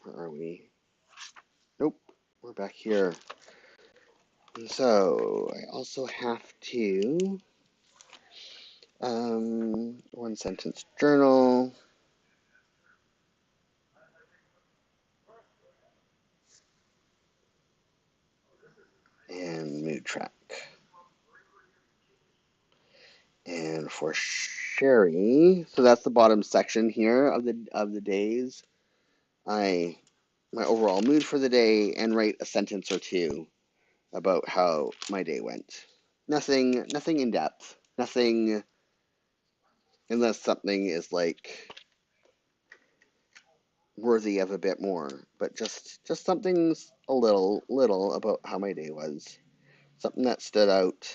Where are we? Nope, we're back here. And so I also have to one sentence journal and mood track. And for Sherry, so that's the bottom section here of the days. My overall mood for the day, and write a sentence or two about how my day went. Nothing in depth. Nothing unless something is like worthy of a bit more, but just something a little about how my day was. Something that stood out,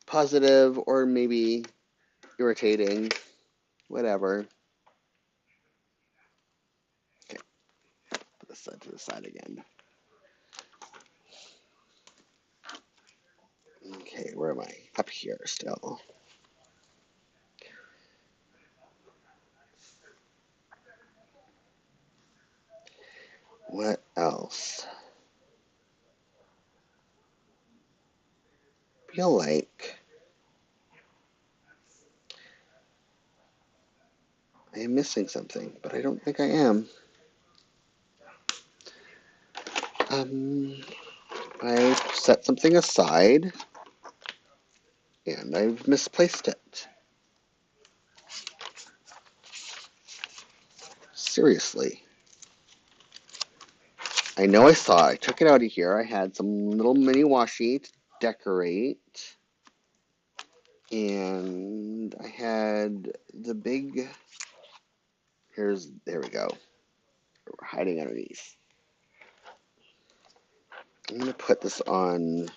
positive or maybe irritating, whatever. Okay, put this side to the side again. Okay, where am I? Up here still. What else? Feel like I am missing something, but I don't think I am. I set something aside and I've misplaced it. Seriously. I know I saw it. I took it out of here. I had some little mini washi to decorate. And I had the big, there we go. We're hiding underneath. I'm going to put this on,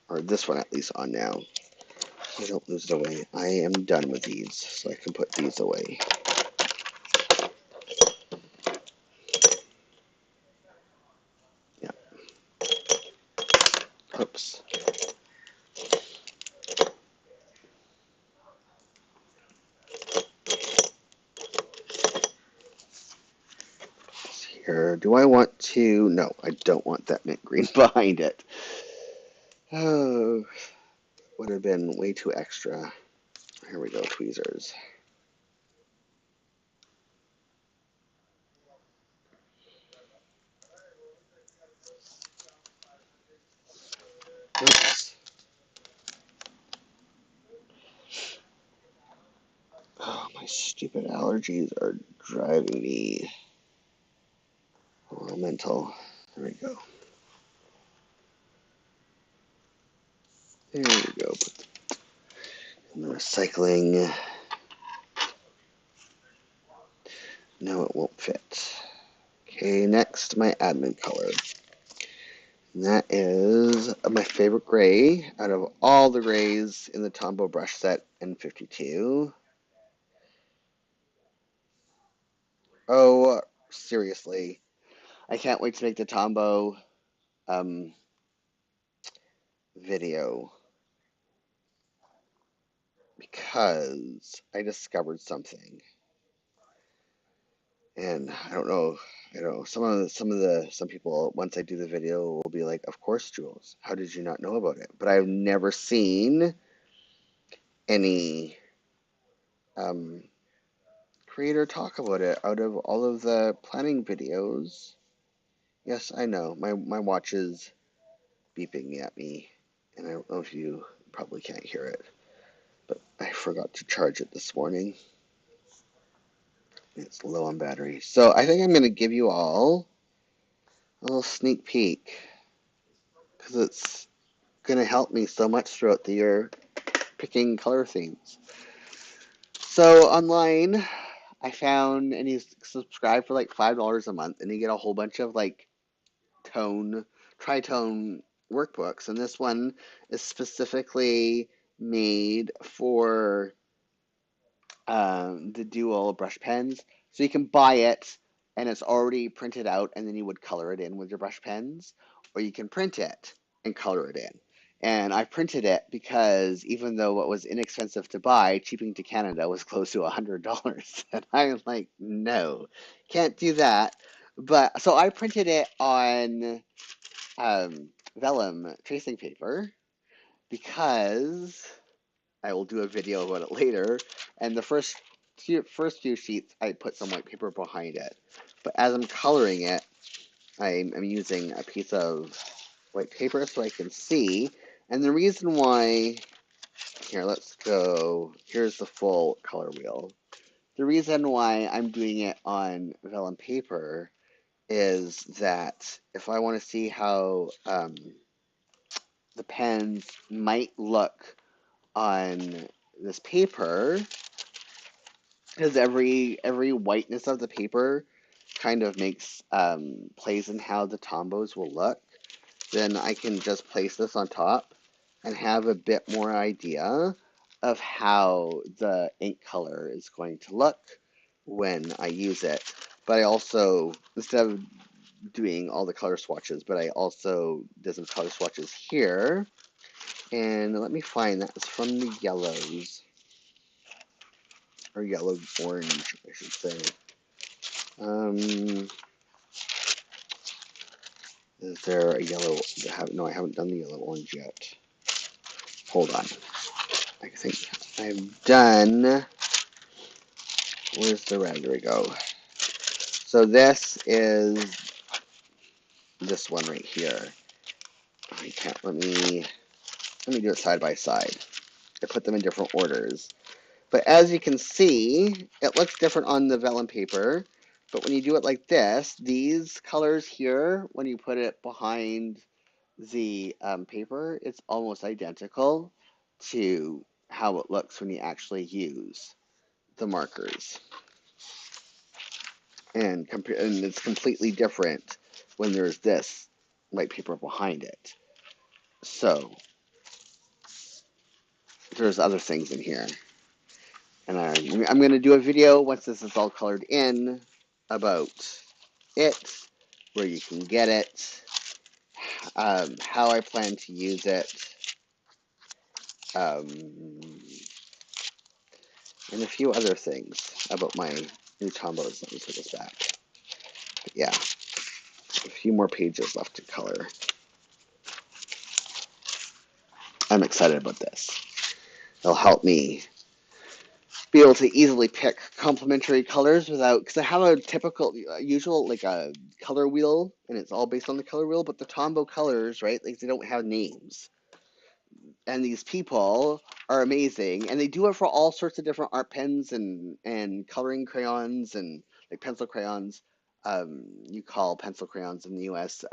or this one at least on now. So I don't lose it away. I am done with these, so I can put these away. Yeah. Oops. Here, do I want to? No, I don't want that mint green behind it. Oh, would have been way too extra. Here we go, tweezers. Oops. Oh, my stupid allergies are driving me a little mental. There we go. There we go. Put in the recycling. No, it won't fit. Okay, next, my admin color. And that is my favorite gray out of all the grays in the Tombow brush set N52. Oh, seriously. I can't wait to make the Tombow video because I discovered something. And I don't know, some people, once I do the video, will be like, of course, Jules, how did you not know about it? But I've never seen any creator talk about it out of all of the planning videos. Yes, I know, my watch is beeping at me, and I don't know if you probably can't hear it, but I forgot to charge it this morning. It's low on battery. So I think I'm going to give you all a little sneak peek because it's going to help me so much throughout the year picking color themes. So online, I found, and you subscribe for like $5 a month, and you get a whole bunch of like tritone workbooks. And this one is specifically made for the dual brush pens. So you can buy it and it's already printed out, and then you would color it in with your brush pens, or you can print it and color it in. And I printed it because even though it was inexpensive to buy, shipping to Canada was close to $100. And I was like, no, can't do that. But so I printed it on vellum tracing paper because I will do a video about it later. And the first few sheets, I put some white paper behind it. But as I'm coloring it, I'm using a piece of white paper so I can see. And the reason why, here, let's go, here's the full color wheel. The reason why I'm doing it on vellum paper is that if I want to see how the pens might look on this paper, because every whiteness of the paper kind of makes plays in how the tombos will look, then I can just place this on top and have a bit more idea of how the ink color is going to look when I use it. But I also, instead of doing all the color swatches, but I also did some color swatches here. And let me find that. It's from the yellows, or yellow orange, I should say. Is there a yellow? No, I haven't done the yellow orange yet. Hold on. I think I've done. Where's the red? There we go. So this is this one right here. I can't. Let me do it side by side. I put them in different orders. But as you can see, it looks different on the vellum paper. But when you do it like this, these colors here, when you put it behind the paper, it's almost identical to how it looks when you actually use the markers. And it's completely different when there's this white paper behind it. So there's other things in here. And I'm going to do a video once this is all colored in about it, where you can get it, how I plan to use it, and a few other things about my new tombos. Let me put this back. But yeah, a few more pages left to color. I'm excited about this. It'll help me be able to easily pick complementary colors without, because I have a typical, usual, like a color wheel, and it's all based on the color wheel, but the Tombow colors, right, like they don't have names. And these people are amazing, and they do it for all sorts of different art pens and coloring crayons and like pencil crayons. You call pencil crayons in the US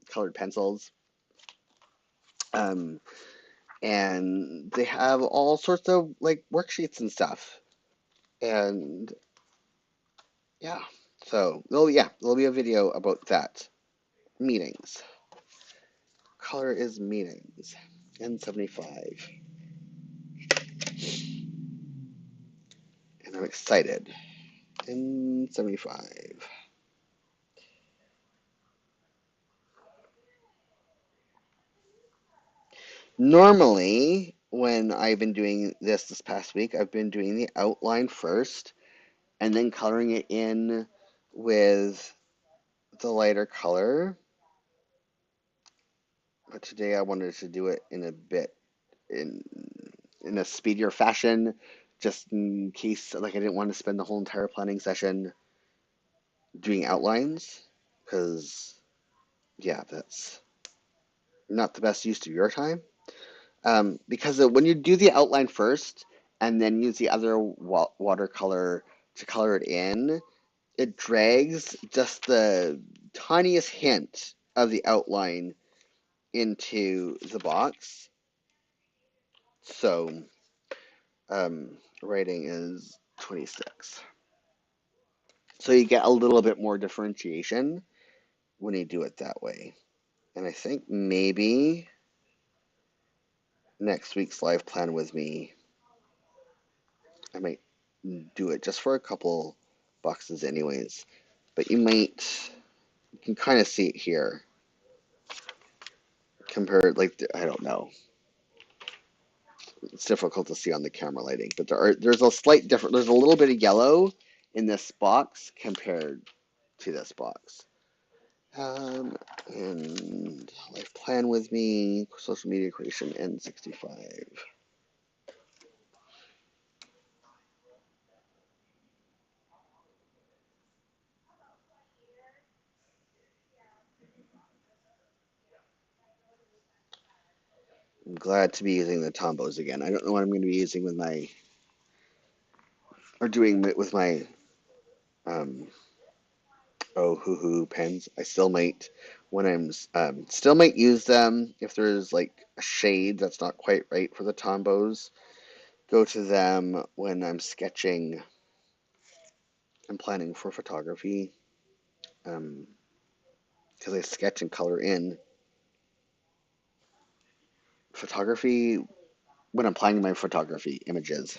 colored pencils. And they have all sorts of like worksheets and stuff. And yeah, so there'll be a video about that. Meetings. Color is meetings. N75. And I'm excited. N75. Normally, when I've been doing this past week, I've been doing the outline first and then coloring it in with the lighter color. But today I wanted to do it in a bit in a speedier fashion, just in case like I didn't want to spend the whole entire planning session doing outlines, because yeah, that's not the best use of your time. Because when you do the outline first and then use the other watercolor to color it in, it drags just the tiniest hint of the outline into the box. So writing is 26. So you get a little bit more differentiation when you do it that way. And I think maybe next week's live plan with me, I might do it just for a couple boxes anyways. But you can kind of see it here compared, like, I don't know. It's difficult to see on the camera lighting, but there's a slight difference. There's a little bit of yellow in this box compared to this box. And life plan with me, social media creation, N65. I'm glad to be using the Tombos again. I don't know what I'm going to be using with my, or doing with my, um, oh, hoo hoo pens. I still might, when still might use them if there's like a shade that's not quite right for the Tombos. Go to them when I'm sketching and planning for photography. Because I sketch and color in photography when I'm planning my photography images.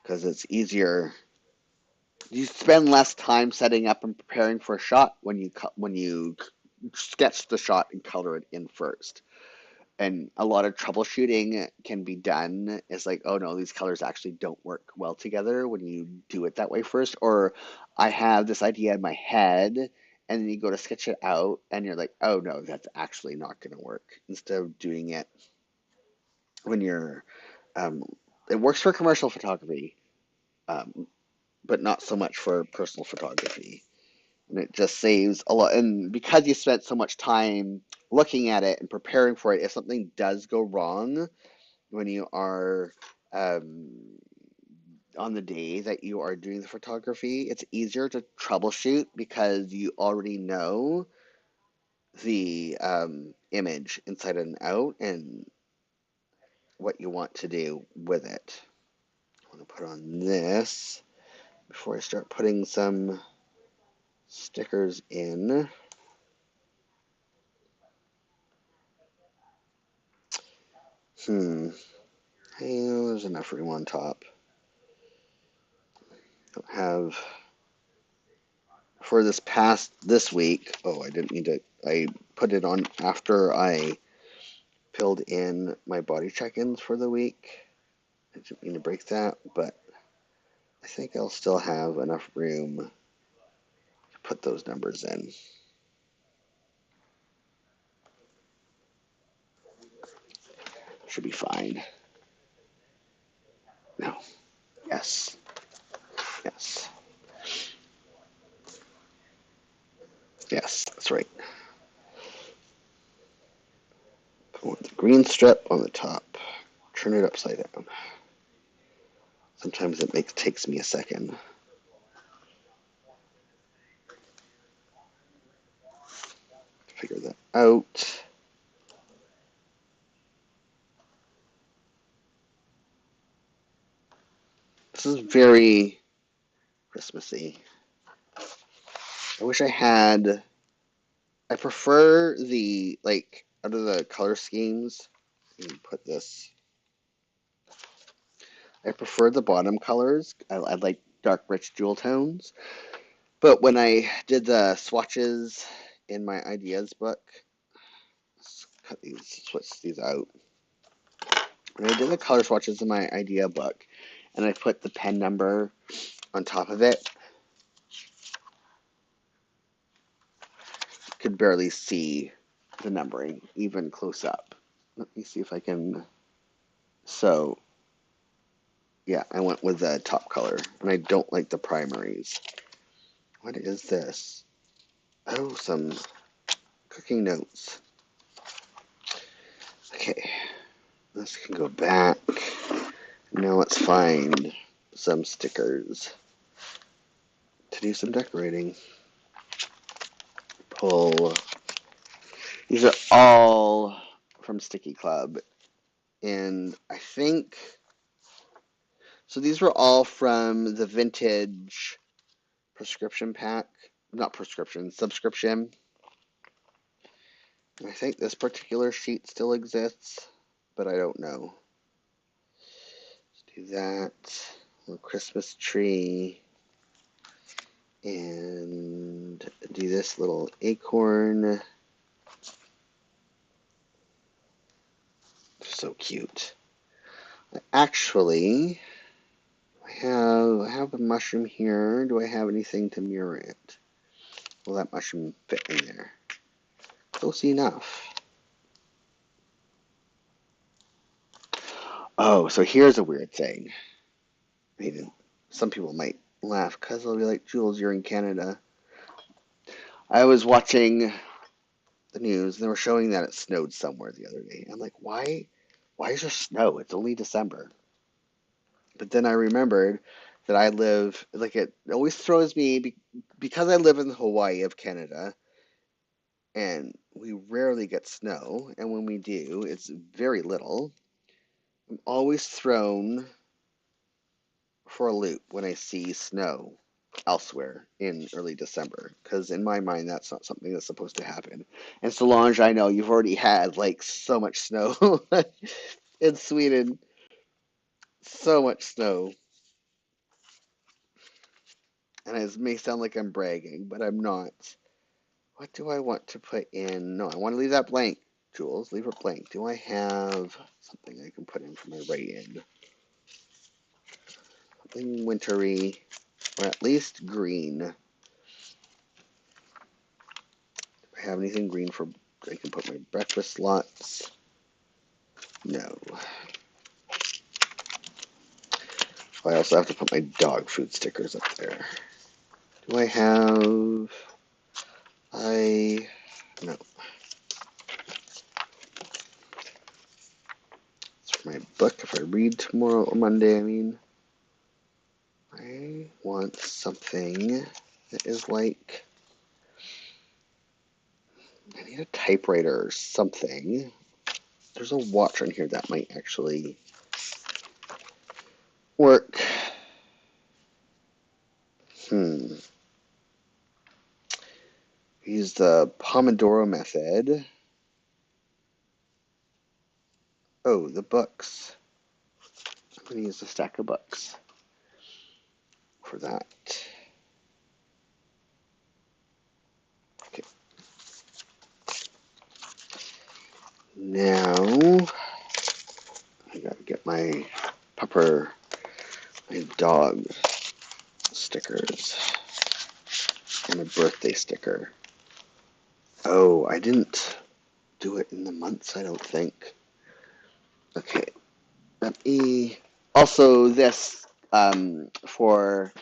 Because it's easier. You spend less time setting up and preparing for a shot when you sketch the shot and color it in first. And a lot of troubleshooting can be done. It's like, oh no, these colors actually don't work well together when you do it that way first. Or I have this idea in my head, and then you go to sketch it out, and you're like, oh no, that's actually not going to work. Instead of doing it when you're, um, it works for commercial photography, um, but not so much for personal photography. And it just saves a lot. And because you spent so much time looking at it and preparing for it, if something does go wrong when you are um, on the day that you are doing the photography, it's easier to troubleshoot because you already know the image inside and out and what you want to do with it. I'm going to put on this before I start putting some stickers in. Hey, there's enough room on top. Don't have for this week. Oh, I didn't need to. I put it on after I filled in my body check-ins for the week. I didn't mean to break that, but I think I'll still have enough room to put those numbers in. Should be fine. No. Yes. Yes. Yes, that's right. Put the green strip on the top. Turn it upside down. Sometimes it takes me a second. Figure that out. This is very Christmassy. I wish I had. I prefer the like out of the color schemes. Let me put this. I prefer the bottom colors. I like dark, rich jewel tones. But when I did the swatches in my ideas book, let's cut these, switch these out. When I did the color swatches in my idea book, and I put the pen number on top of it, could barely see the numbering even close up. Let me see if I can. So, yeah, I went with the top color, and I don't like the primaries. What is this? Oh, some cooking notes. Okay, this can go back. Now let's find some stickers to do some decorating. Pull. These are all from Sticky Club, and I think so. These were all from the vintage prescription pack, not prescription, subscription. I think this particular sheet still exists, but I don't know. Let's do that. A little Christmas tree. And do this little acorn. So cute. Actually, I have a mushroom here. Do I have anything to mirror it? Will that mushroom fit in there? Close enough. Oh, so here's a weird thing. I mean, some people might laugh because they'll be like, Jules, you're in Canada. I was watching the news and they were showing that it snowed somewhere the other day. I'm like, why? Why is there snow? It's only December. But then I remembered that I live, like, it always throws me because I live in Hawaii of Canada and we rarely get snow. And when we do, it's very little. I'm always thrown for a loop when I see snow elsewhere in early December, because in my mind that's not something that's supposed to happen. And Solange, I know you've already had like so much snow in Sweden, so much snow, and it may sound like I'm bragging, but I'm not. What do I want to put in? No, I want to leave that blank, Jules. Leave it blank. Do I have something I can put in for my write-in? Something wintry, or at least green. Do I have anything green for? I can put my breakfast slots. No. I also have to put my dog food stickers up there. Do I have? No. It's for my book. If I read tomorrow or Monday, I mean, I want something that is like, I need a typewriter or something. There's a watch on here that might actually work. Use the Pomodoro method. Oh, the books. I'm going to use a stack of books for that. Okay. Now, I gotta get my dog stickers, and a birthday sticker. Oh, I didn't do it in the months, I don't think. Okay, let me. Also, this for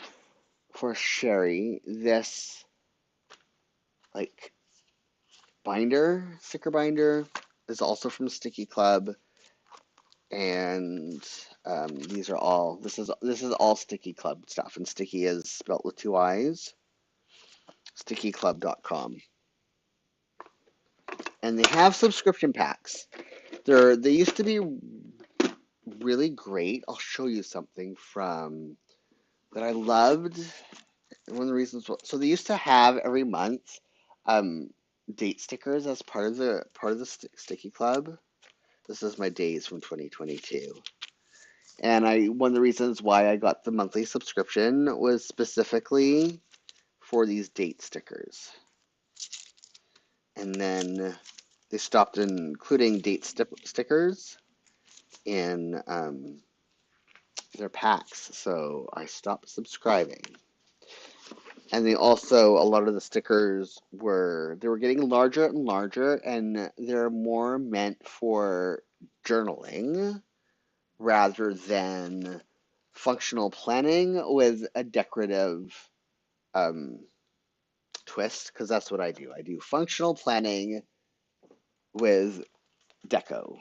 Sherry, this like sticker binder, is also from Sticky Club, and these are all. This is all Sticky Club stuff, and Sticky is spelt with two I's. StickyClub.com, and they have subscription packs. They used to be really great. I'll show you something from that I loved. And one of the reasons, so they used to have every month date stickers as part of the Sticky Club. This is my days from 2022. And one of the reasons why I got the monthly subscription was specifically for these date stickers. And then they stopped including date stickers in their packs, so I stopped subscribing. And they also, a lot of the stickers they were getting larger and larger, and they're more meant for journaling rather than functional planning with a decorative um, twist, because that's what I do. I do functional planning with deco.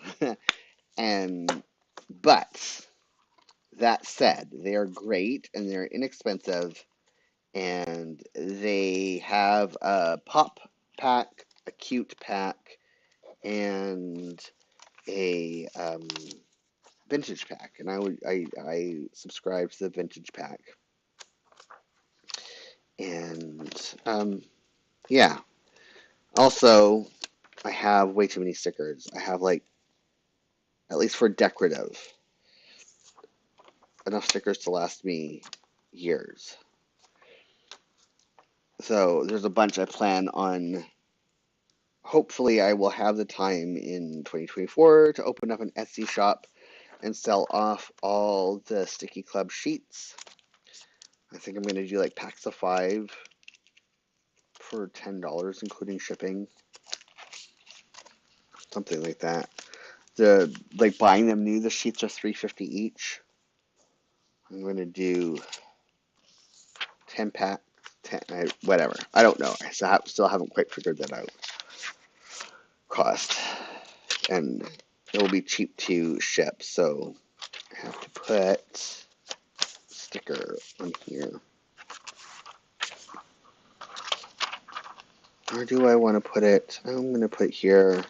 and but that said, they are great and they're inexpensive, and they have a pop pack, a cute pack, and a vintage pack. And I subscribe to the vintage pack, and yeah. Also, I have way too many stickers. I have like, at least for decorative, enough stickers to last me years. So there's a bunch I plan on. Hopefully, I will have the time in 2024 to open up an Etsy shop and sell off all the Sticky Club sheets. I think I'm going to do like packs of 5 for $10, including shipping. Something like that. Like buying them new, the sheets are $3.50 each. I'm going to do 10 pack, 10, whatever. I don't know. I still haven't quite figured that out. Cost. And it will be cheap to ship, so I have to put sticker on here. Or do I want to put it? I'm going to put here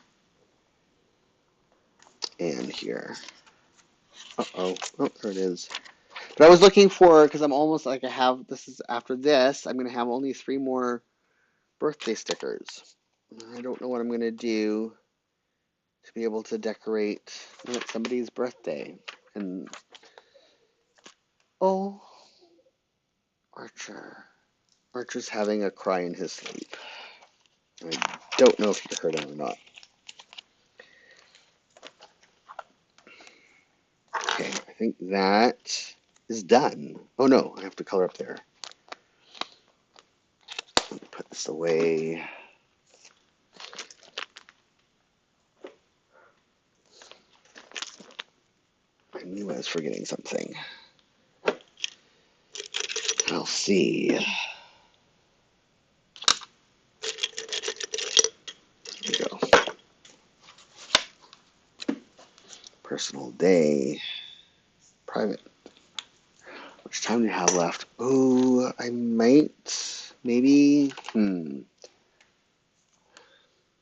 and here. Uh-oh. Oh, there it is. But I was looking for, because I'm almost like this is after this, I'm going to have only 3 more birthday stickers. I don't know what I'm going to do to be able to decorate when it's somebody's birthday. And, oh, Archer. Archer's having a cry in his sleep. I don't know if you heard him or not. Okay, I think that is done. Oh no, I have to color up there. Let me put this away. I knew I was forgetting something. I'll see. Here we go. Personal day. Private. How much time do you have left? Oh, I might. Maybe. No,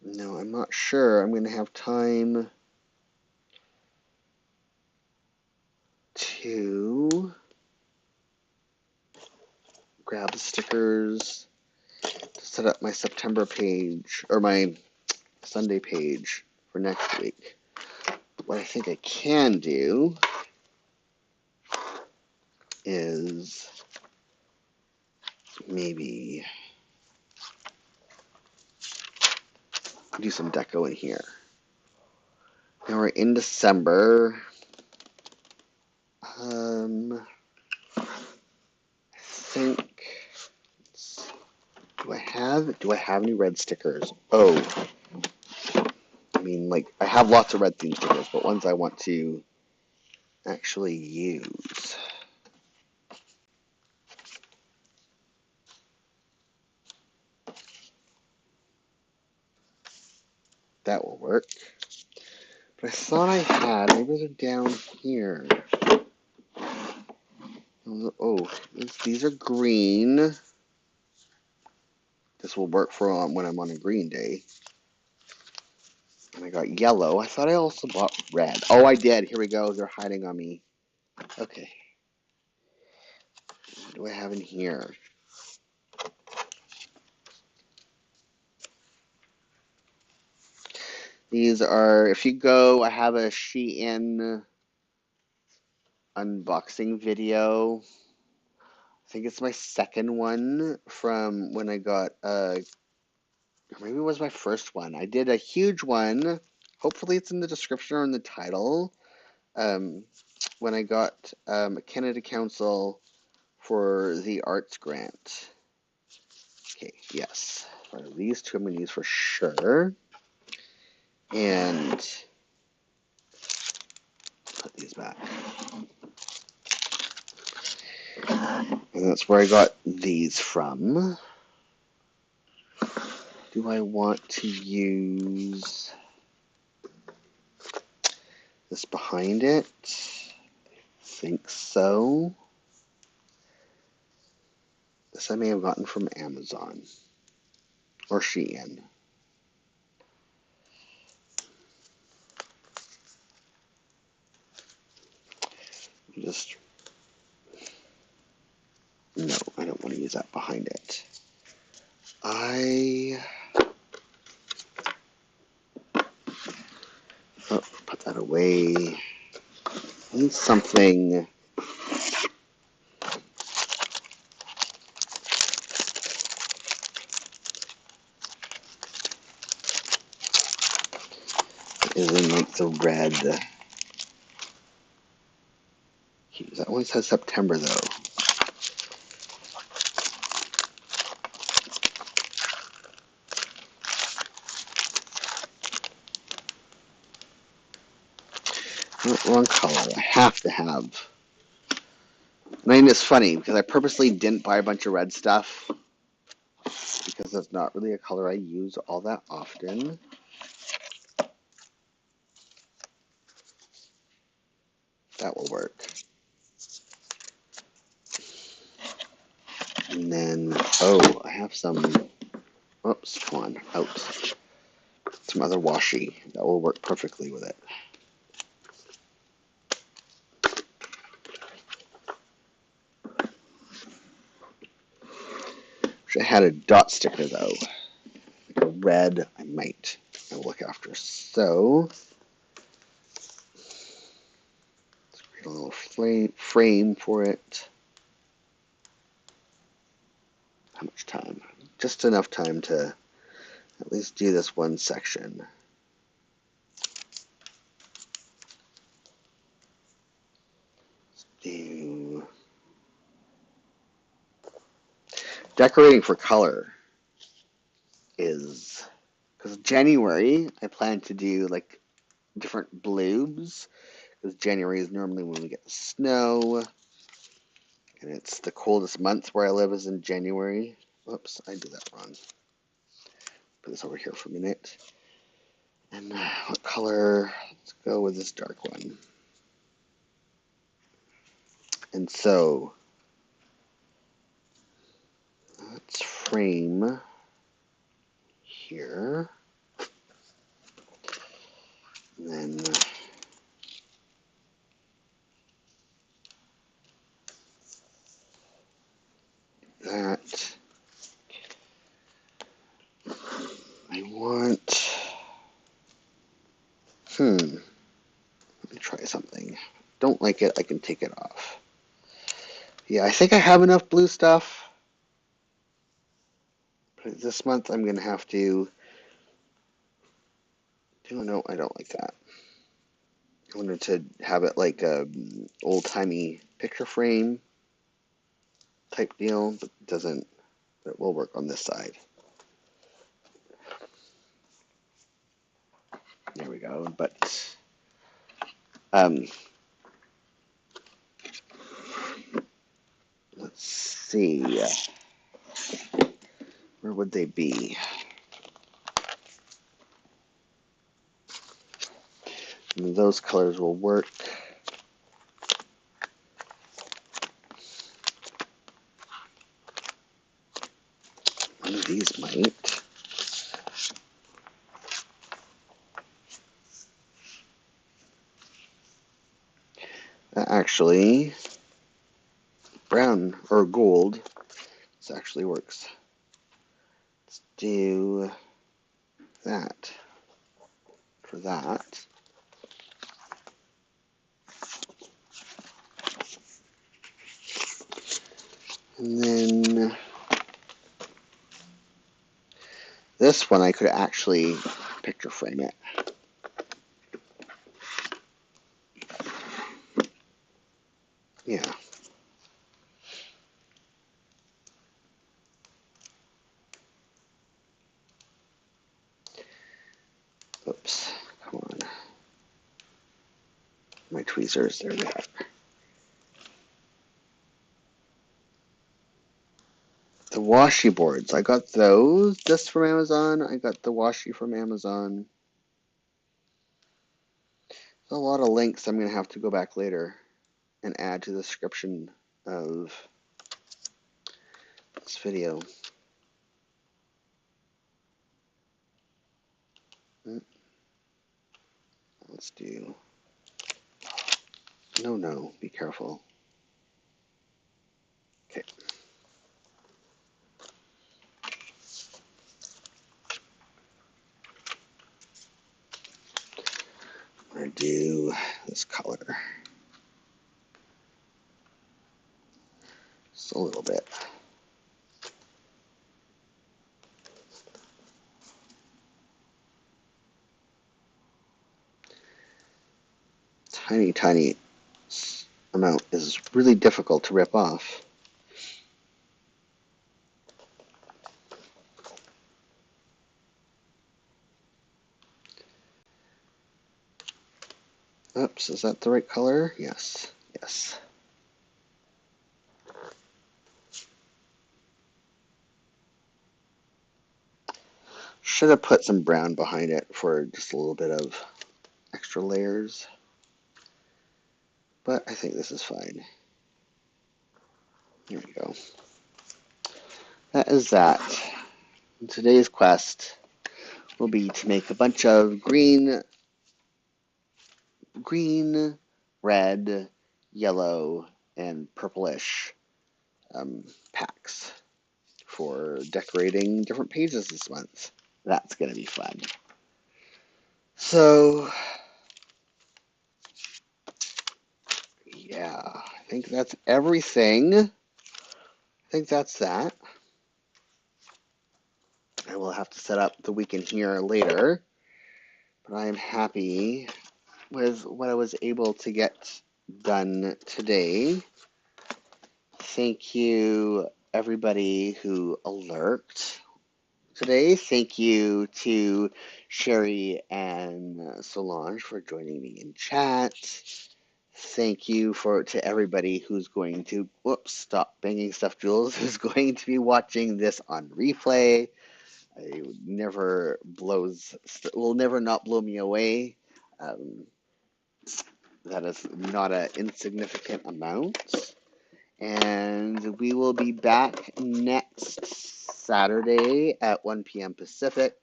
I'm not sure. I'm going to have time to grab the stickers to set up my September page, or my Sunday page for next week. What I think I can do is maybe do some deco in here. Now we're in December. I think. Do I have any red stickers? Oh, I mean, like, I have lots of red theme stickers, but ones I want to actually use. That will work. But I thought I had, maybe they're down here. Oh, these are green. This will work for when I'm on a green day. And I got yellow. I thought I also bought red. Oh, I did. Here we go. They're hiding on me. Okay. What do I have in here? These are, if you go, I have a Shein unboxing video. I think it's my second one from when I got, maybe it was my first one. I did a huge one. Hopefully it's in the description or in the title. When I got Canada Council for the arts grant. Okay, yes. For these two I'm going to use for sure. And put these back. And that's where I got these from. Do I want to use this behind it? I think so. This I may have gotten from Amazon or Shein. No, I don't want to use that behind it. Put that away. I need something. Isn't like the red. That only says September, though. Wrong color. I have to have. I mean, it's funny because I purposely didn't buy a bunch of red stuff because that's not really a color I use all that often. That will work. And then, oh, I have some, oops, come on, out. Some other washi. That will work perfectly with it. Wish I had a dot sticker, though. Like a red, I might. I will look after. So, let's create a little frame for it. How much time? Just enough time to at least do this one section. Let's do decorating for color is because January I plan to do like different bloobs because January is normally when we get the snow and it's the coldest month where I live is in January. Whoops, I did that wrong. Put this over here for a minute. And what color? Let's go with this dark one. And so let's frame here. And then that. I want, let me try something. Don't like it, I can take it off. Yeah, I think I have enough blue stuff. But this month I'm going to have to, no, I don't like that. I wanted to have it like a old-timey picture frame type deal, but it doesn't, it will work on this side. There we go, but let's see, where would they be? And those colors will work. One of these might. Actually, brown or gold, this actually works. Let's do that for that. And then this one I could actually picture frame it. Yeah. Oops. Come on. My tweezers, there they are. The washi boards, I got those just from Amazon. I got the washi from Amazon. There's a lot of links I'm going to have to go back later and add to the description of this video. Let's do, no, be careful. Okay. I'm going to do this color. Just a little bit. Tiny, tiny amount is really difficult to rip off. Oops, is that the right color? Yes, yes. Should have put some brown behind it for just a little bit of extra layers, but I think this is fine. Here we go. That is that. Today's quest will be to make a bunch of green, red, yellow, and purplish packs for decorating different pages this month. That's going to be fun. So, yeah, I think that's everything. I think that's that. I will have to set up the weekend here later, but I am happy with what I was able to get done today. Thank you, everybody who lurked today. Thank you to Sherry and Solange for joining me in chat. Thank you to everybody who's going to, whoops, stop banging stuff, Jules, who's going to be watching this on replay. It will never not blow me away. Um, that is not an insignificant amount. And we will be back next Saturday at 1 p.m. Pacific,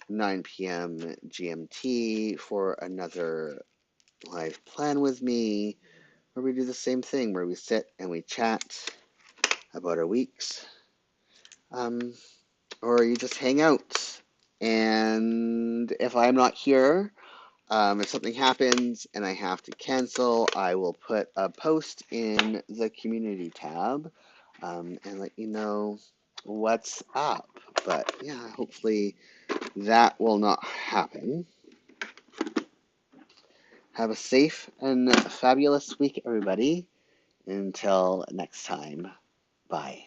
9 p.m. GMT for another live plan with me, where we do the same thing, where we sit and we chat about our weeks, or you just hang out. And if I'm not here, if something happens and I have to cancel, I will put a post in the community tab and let you know what's up. But yeah, hopefully that will not happen. Have a safe and fabulous week, everybody. Until next time, bye.